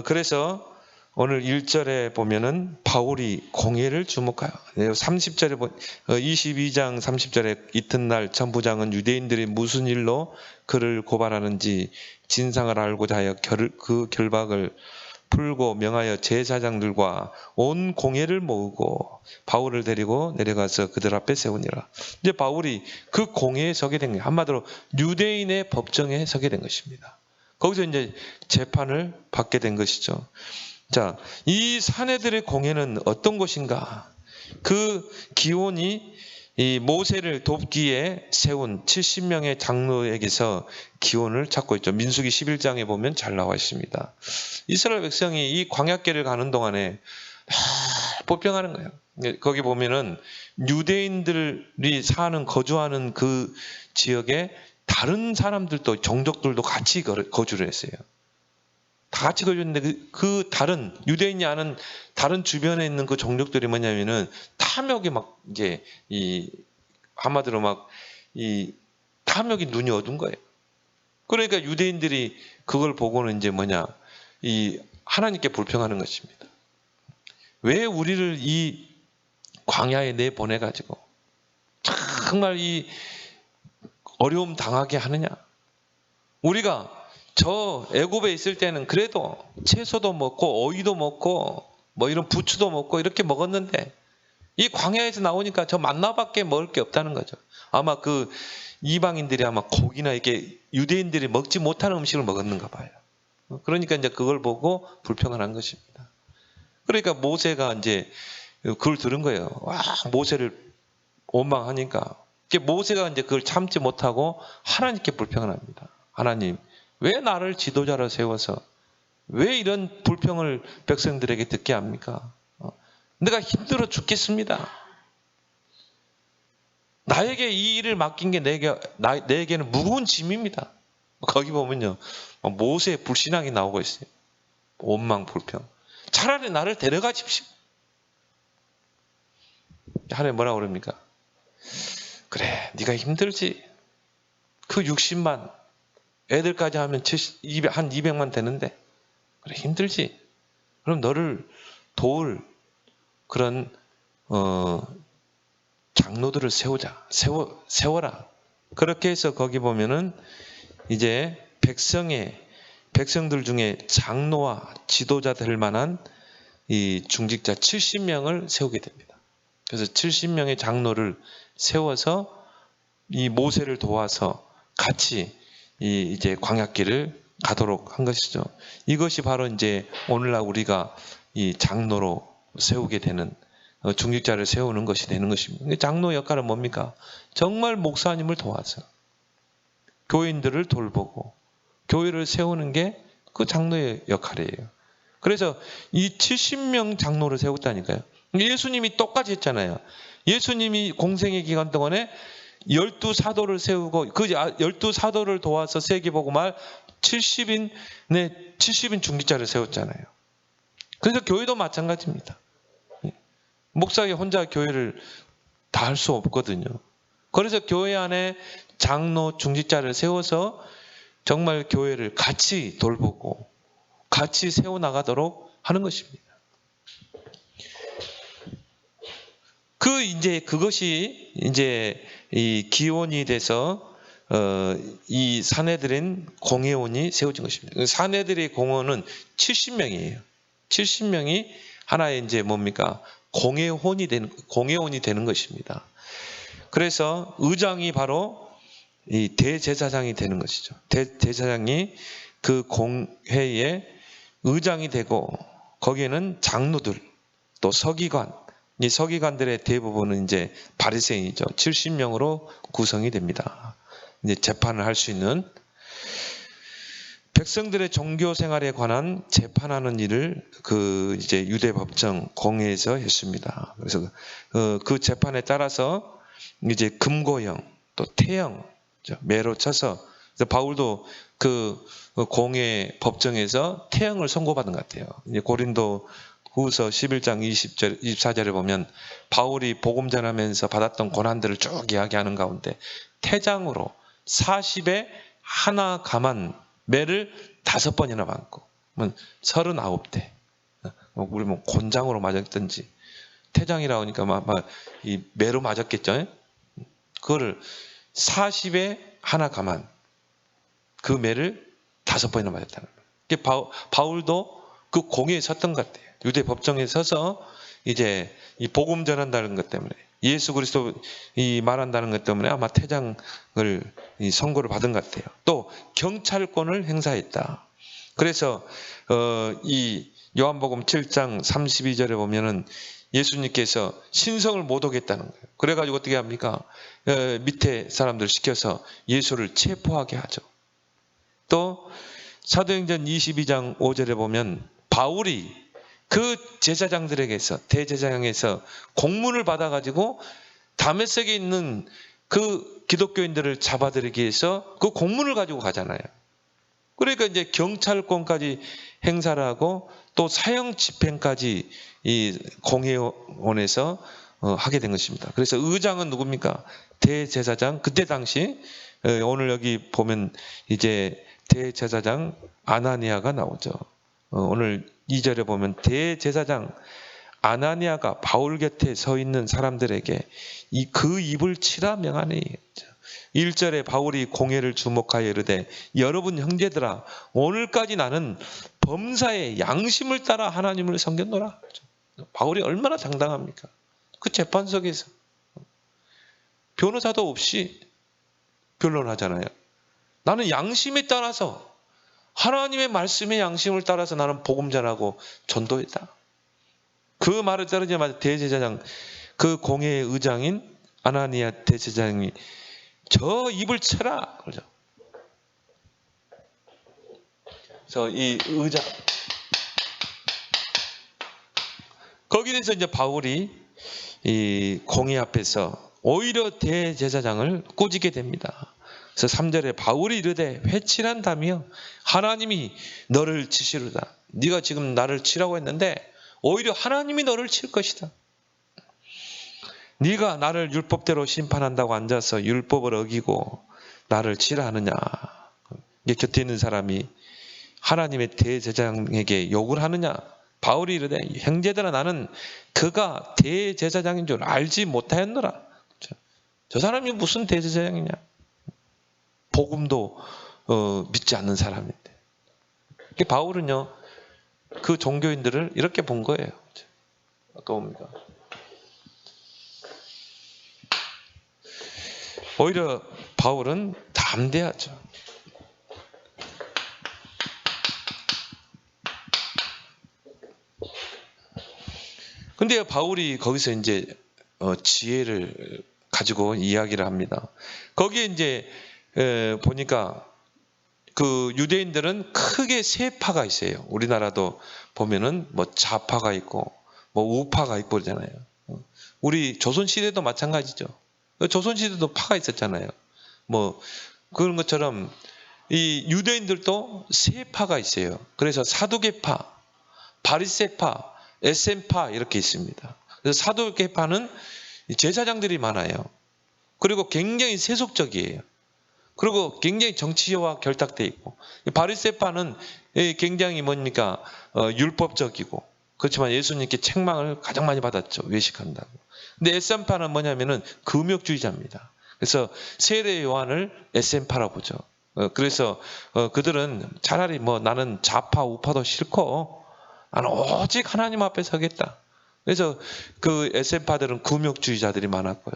그래서 오늘 1절에 보면은 바울이 공회를 주목하여 30절에 22장 30절에 이튿날 천부장은 유대인들이 무슨 일로 그를 고발하는지 진상을 알고자 하여 그 결박을 풀고 명하여 제사장들과 온 공회를 모으고 바울을 데리고 내려가서 그들 앞에 세우니라. 이제 바울이 그 공회에 서게 된 거예요. 한마디로 유대인의 법정에 서게 된 것입니다. 거기서 이제 재판을 받게 된 것이죠. 자, 이 사내들의 공회는 어떤 곳인가? 그 기온이 이 모세를 돕기에 세운 70명의 장로에게서 기원을 찾고 있죠. 민수기 11장에 보면 잘 나와 있습니다. 이스라엘 백성이 이 광야길을 가는 동안에 복병하는 거예요. 거기 보면은 유대인들이 사는 거주하는 그 지역에 다른 사람들도 종족들도 같이 거주를 했어요. 다 같이 거주했는데 그 다른 유대인이 아는 다른 주변에 있는 그 종족들이 뭐냐면은 탐욕이 막 이제 한마디로 막 탐욕이 눈이 어두운 거예요. 그러니까 유대인들이 그걸 보고는 이제 하나님께 불평하는 것입니다. 왜 우리를 이 광야에 내보내가지고 정말 이 어려움 당하게 하느냐? 우리가 저 애굽에 있을 때는 그래도 채소도 먹고 오이도 먹고 뭐 이런 부추도 먹고 이렇게 먹었는데 이 광야에서 나오니까 저 만나밖에 먹을 게 없다는 거죠. 아마 그 이방인들이 아마 고기나 이렇게 유대인들이 먹지 못하는 음식을 먹었는가 봐요. 그러니까 이제 그걸 보고 불평을 한 것입니다. 그러니까 모세가 이제 그걸 들은 거예요. 와, 모세를 원망하니까 모세가 이제 그걸 참지 못하고 하나님께 불평을 합니다. 하나님, 왜 나를 지도자로 세워서 왜 이런 불평을 백성들에게 듣게 합니까? 내가 힘들어 죽겠습니다. 나에게 이 일을 맡긴 게 내게는 무거운 짐입니다. 거기 보면요, 모세의 불신앙이 나오고 있어요. 원망, 불평. 차라리 나를 데려가 십시오. 하나님 뭐라고 그럽니까? 그래, 네가 힘들지. 그 60만 애들까지 하면 한 200만 되는데 그래, 힘들지. 그럼 너를 도울 그런 장로들을 세워라. 그렇게 해서 거기 보면은 이제 백성들 중에 장로와 지도자 될 만한 이 중직자 70명을 세우게 됩니다. 그래서 70명의 장로를 세워서 이 모세를 도와서 같이 이제 광야길을 가도록 한 것이죠. 이것이 바로 이제 오늘날 우리가 이 장로로 세우게 되는 중직자를 세우는 것이 되는 것입니다. 장로 역할은 뭡니까? 정말 목사님을 도와서 교인들을 돌보고 교회를 세우는 게 그 장로의 역할이에요. 그래서 이 70명 장로를 세웠다니까요. 예수님이 똑같이 했잖아요. 예수님이 공생의 기간 동안에 12사도를 세우고 그 12사도를 도와서 세계복음할 70인 중직자를 세웠잖아요. 그래서 교회도 마찬가지입니다. 목사가 혼자 교회를 다 할 수 없거든요. 그래서 교회 안에 장로 중직자를 세워서 정말 교회를 같이 돌보고 같이 세워나가도록 하는 것입니다. 그것이 이제 이 기원이 돼서 이 사내들인 공회원이 세워진 것입니다. 사내들의 공회원은 70명이에요. 70명이 하나의 이제 뭡니까? 공회원이 되는 것입니다. 그래서 의장이 바로 이 대제사장이 되는 것이죠. 대제사장이 그 공회의 의장이 되고 거기에는 장로들 또 서기관, 이 서기관들의 대부분은 이제 바리새인이죠. 70명으로 구성이 됩니다. 이제 재판을 할 수 있는 백성들의 종교 생활에 관한 재판하는 일을 그 이제 유대 법정 공회에서 했습니다. 그래서 그 재판에 따라서 이제 금고형 또 태형 매로 쳐서 바울도 그 공회 법정에서 태형을 선고받은 것 같아요. 이제 고린도 후서 11장 20절, 24절에 보면 바울이 복음 전하면서 받았던 고난들을 쭉 이야기하는 가운데 태장으로 40에 하나 감한 매를 5번이나 맞고 39대. 우리 뭐 곤장으로 맞았든지 태장이라고 하니까 이 매로 맞았겠죠. 그거를 40에 하나 감한 그 매를 5번이나 맞았다는 거예요. 바울도 그 공회에 섰던 것 같아요. 유대 법정에 서서 이제 이 복음 전한다는 것 때문에 예수 그리스도 이 말한다는 것 때문에 아마 태장을 이 선고를 받은 것 같아요. 또 경찰권을 행사했다. 그래서 이 요한복음 7장 32절에 보면은 예수님께서 신성을 못 오겠다는 거예요. 그래가지고 어떻게 합니까? 밑에 사람들 시켜서 예수를 체포하게 하죠. 또 사도행전 22장 5절에 보면 바울이 그 제사장들에게서 대제사장에서 공문을 받아가지고 다메섹에 있는 그 기독교인들을 잡아들이기 위해서 그 공문을 가지고 가잖아요. 그러니까 이제 경찰권까지 행사를 하고 또 사형 집행까지 이 공회원에서 하게 된 것입니다. 그래서 의장은 누굽니까? 대제사장. 그때 당시 오늘 여기 보면 이제 대제사장 아나니아가 나오죠. 오늘 2절에 보면 대제사장 아나니아가 바울 곁에 서 있는 사람들에게 그 입을 치라 명하니. 1절에 바울이 공회를 주목하여 이르되 여러분 형제들아 오늘까지 나는 범사의 양심을 따라 하나님을 섬겼노라. 바울이 얼마나 당당합니까? 그 재판석에서 변호사도 없이 변론하잖아요. 나는 양심에 따라서 하나님의 말씀의 양심을 따라서 나는 복음 전하고 전도했다. 그 말을 따르자마자 대제사장 그 공회의 의장인 아나니아 대제사장이 저 입을 쳐라 그러죠. 그래서 이 의장 거기에서 이제 바울이 이 공회 앞에서 오히려 대제사장을 꾸짖게 됩니다. 그래서 3절에 바울이 이르되 회칠한다며 하나님이 너를 치시르다. 네가 지금 나를 치라고 했는데 오히려 하나님이 너를 칠 것이다. 네가 나를 율법대로 심판한다고 앉아서 율법을 어기고 나를 치라 하느냐. 이게 곁에 있는 사람이 하나님의 대제사장에게 욕을 하느냐. 바울이 이르되 형제들아 나는 그가 대제사장인 줄 알지 못하였노라. 저 사람이 무슨 대제사장이냐. 복음도 믿지 않는 사람인데. 바울은요 그 종교인들을 이렇게 본 거예요. 아까 봅니다. 오히려 바울은 담대하죠. 근데 바울이 거기서 이제 지혜를 가지고 이야기를 합니다. 거기에 이제 보니까 그 유대인들은 크게 세 파가 있어요. 우리나라도 보면은 뭐 좌파가 있고 뭐 우파가 있고 그러잖아요. 우리 조선시대도 마찬가지죠. 조선시대도 파가 있었잖아요. 뭐 그런 것처럼 이 유대인들도 세 파가 있어요. 그래서 사두개파, 바리새파, 에셈파 이렇게 있습니다. 그래서 사두개파는 제사장들이 많아요. 그리고 굉장히 세속적이에요. 그리고 굉장히 정치와 결탁돼 있고, 바리새파는 굉장히 뭡니까 율법적이고, 그렇지만 예수님께 책망을 가장 많이 받았죠. 외식한다고. 근데 에셈파는 뭐냐면은 금욕주의자입니다. 그래서 세례 요한을 에셈파라고 보죠. 그래서 그들은 차라리 뭐 나는 좌파 우파도 싫고 나는 오직 하나님 앞에 서겠다. 그래서 그 에셈파들은 금욕주의자들이 많았고요.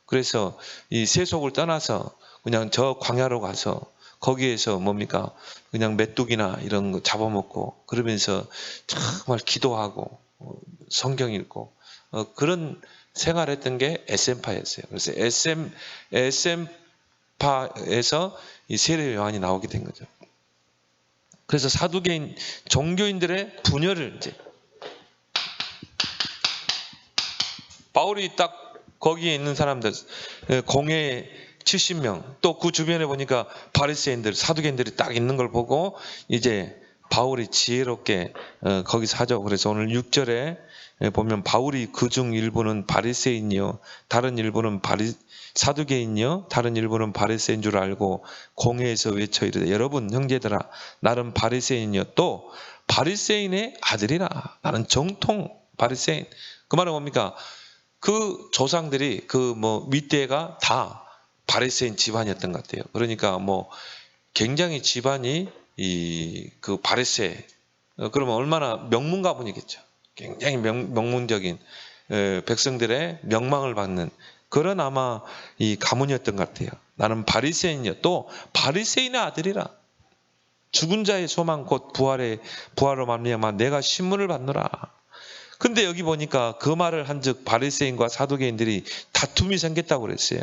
그래서 이 세속을 떠나서 그냥 저 광야로 가서 거기에서 뭡니까 그냥 메뚜기나 이런 거 잡아먹고 그러면서 정말 기도하고 성경 읽고 그런 생활했던 게 에셈파였어요. 그래서 에셈파에서 이 세례 요한이 나오게 된 거죠. 그래서 사두개인 종교인들의 분열을 이제 바울이 딱 거기에 있는 사람들 공회 70명 또 그 주변에 보니까 바리새인들 사두개인들이 딱 있는 걸 보고 이제 바울이 지혜롭게 거기서 하죠. 그래서 오늘 6절에 보면 바울이 그중 일부는 바리새인이요 다른 일부는 사두개인이요 다른 일부는 바리새인 줄 알고 공회에서 외쳐 이르되 여러분 형제들아 나는 바리새인이요 또 바리새인의 아들이라 나는 정통 바리새인. 그 말은 뭡니까? 그 조상들이 그 뭐 윗대가 다 바리새인 집안이었던 것 같아요. 그러니까 뭐 굉장히 집안이 이 그 바리새 그러면 얼마나 명문 가문이겠죠. 굉장히 명문적인 백성들의 명망을 받는 그런 아마 이 가문이었던 것 같아요. 나는 바리새인이요 또 바리새인의 아들이라 죽은 자의 소망 곧 부활로 말미암아 내가 신문을 받노라. 근데 여기 보니까 그 말을 한즉 바리새인과 사두개인들이 다툼이 생겼다고 그랬어요.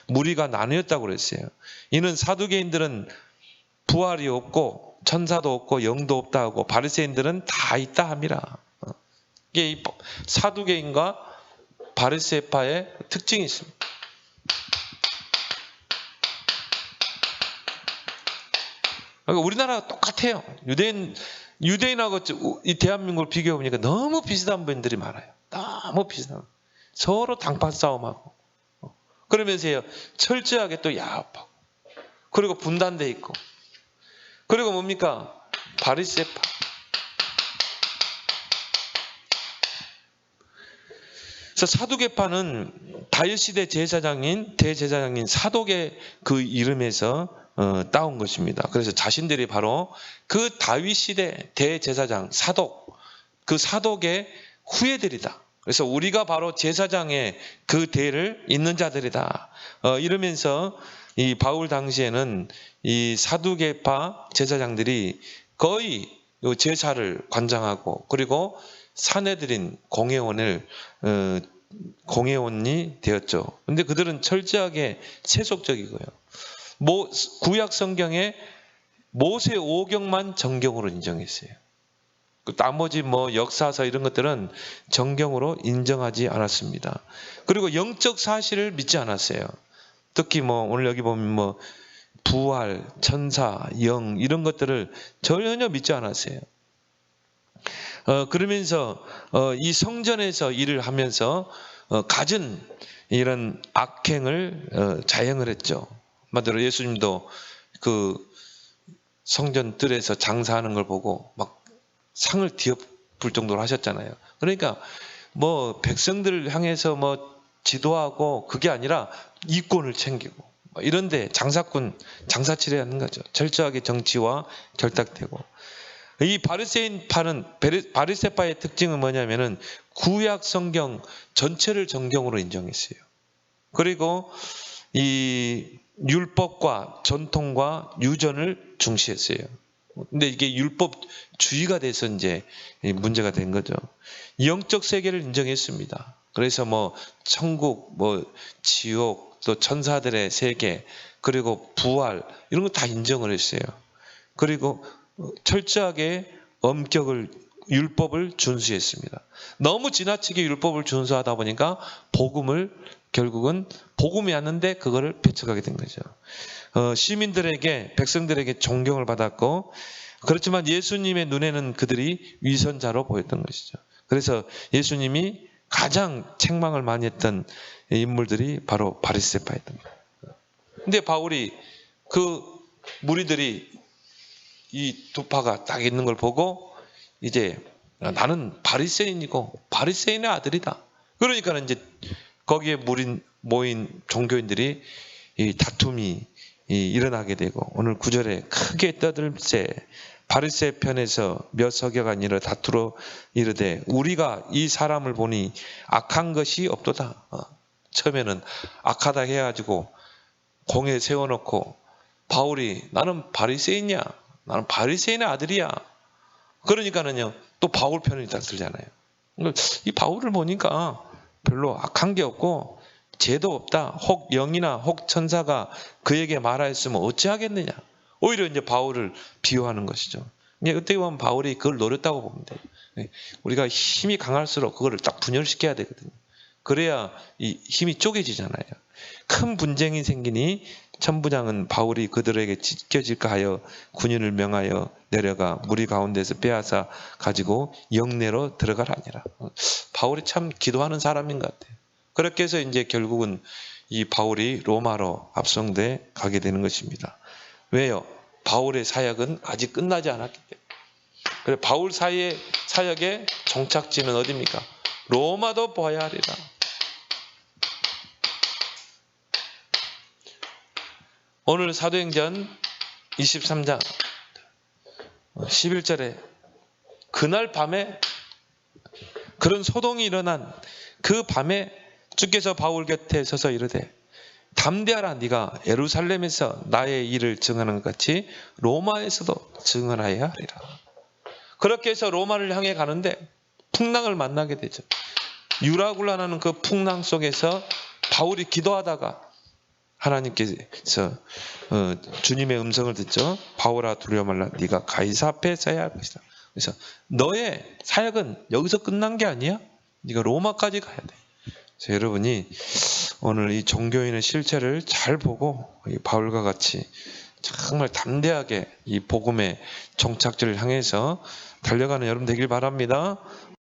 무리가 나뉘었다고 그랬어요. 이는 사두개인들은 부활이 없고 천사도 없고 영도 없다 하고 바리새인들은 다 있다 함이라. 이게 사두개인과 바리새파의 특징이 있습니다. 그러니까 우리나라가 똑같아요. 유대인하고 이 대한민국을 비교해 보니까 너무 비슷한 분들이 많아요. 너무 비슷한. 서로 당판 싸움하고. 그러면서 철저하게 또 야합하고. 그리고 분단돼 있고. 그리고 뭡니까? 바리새파. 그래서 사두개파는 다윗 시대 대제사장인 사독의 그 이름에서 따온 것입니다. 그래서 자신들이 바로 그 다윗 시대 대제사장 사독, 그 사독의 후예들이다. 그래서 우리가 바로 제사장의 그 대를 잇는 자들이다. 이러면서 이 바울 당시에는 이 사두개파 제사장들이 거의 제사를 관장하고 그리고 사내들인 공회원이 되었죠. 근데 그들은 철저하게 세속적이고요. 구약 성경에 모세 5경만 정경으로 인정했어요. 나머지 뭐 역사서 이런 것들은 정경으로 인정하지 않았습니다. 그리고 영적 사실을 믿지 않았어요. 특히 뭐 오늘 여기 보면 뭐 부활, 천사, 영 이런 것들을 전혀 믿지 않았어요. 그러면서 이 성전에서 일을 하면서 갖은 이런 악행을 자행을 했죠. 마찬가지로 예수님도 그 성전 뜰에서 장사하는 걸 보고 막 상을 뒤엎을 정도로 하셨잖아요. 그러니까 뭐 백성들을 향해서 뭐 지도하고 그게 아니라 이권을 챙기고 이런데 장사치를 하는 거죠. 철저하게 정치와 결탁되고. 이 바리새파의 특징은 뭐냐면은 구약 성경 전체를 정경으로 인정했어요. 그리고 이 율법과 전통과 유전을 중시했어요. 근데 이게 율법주의가 돼서 이제 문제가 된 거죠. 영적 세계를 인정했습니다. 그래서 뭐 천국, 뭐 지옥, 또 천사들의 세계, 그리고 부활 이런 거 다 인정을 했어요. 그리고 철저하게 율법을 준수했습니다. 너무 지나치게 율법을 준수하다 보니까 결국은 복음이 왔는데 그거를 배척하게 된 거죠. 백성들에게 존경을 받았고, 그렇지만 예수님의 눈에는 그들이 위선자로 보였던 것이죠. 그래서 예수님이 가장 책망을 많이 했던 인물들이 바로 바리새파였던 거예요. 근데 바울이 그 무리들이 이 두 파가 딱 있는 걸 보고 이제 나는 바리새인이고 바리새인의 아들이다. 그러니까 이제 거기에 모인 종교인들이 이 다툼이 일어나게 되고, 오늘 9절에 크게 떠들세 바리새 편에서 몇 서기가 아니라 다투러 이르되 우리가 이 사람을 보니 악한 것이 없도다. 처음에는 악하다 해가지고 공에 세워놓고 바울이 나는 바리새인이야. 나는 바리새인의 아들이야. 그러니까는요 또 바울 편을 다 들잖아요. 이 바울을 보니까 별로 악한 게 없고 죄도 없다. 혹 영이나 혹 천사가 그에게 말하였으면 어찌하겠느냐. 오히려 이제 바울을 비호하는 것이죠. 어떻게 보면 바울이 그걸 노렸다고 보면 돼요. 우리가 힘이 강할수록 그거를 딱 분열시켜야 되거든요. 그래야 이 힘이 쪼개지잖아요. 큰 분쟁이 생기니 천부장은 바울이 그들에게 찢겨질까 하여 군인을 명하여 내려가 무리 가운데서 빼앗아 가지고 영내로 들어가라 하니라. 바울이 참 기도하는 사람인 것 같아요. 그렇게 해서 이제 결국은 이 바울이 로마로 압송돼 가게 되는 것입니다. 왜요? 바울의 사역은 아직 끝나지 않았기 때문에. 그래서 바울 사역의 종착지는 어디입니까? 로마도 보아야 하리라. 오늘 사도행전 23장 11절에 그날 밤에 그런 소동이 일어난 그 밤에 주께서 바울 곁에 서서 이르되 담대하라. 네가 예루살렘에서 나의 일을 증언한 것 같이 로마에서도 증언하여야 하리라. 그렇게 해서 로마를 향해 가는데 풍랑을 만나게 되죠. 유라굴라라는 그 풍랑 속에서 바울이 기도하다가 하나님께서 주님의 음성을 듣죠. 바울아 두려워 말라. 네가 가이사 앞에 서야 할 것이다. 그래서 너의 사역은 여기서 끝난 게 아니야. 네가 로마까지 가야 돼. 그래서 여러분이 오늘 이 종교인의 실체를 잘 보고 이 바울과 같이 정말 담대하게 이 복음의 종착지를 향해서 달려가는 여러분 되길 바랍니다.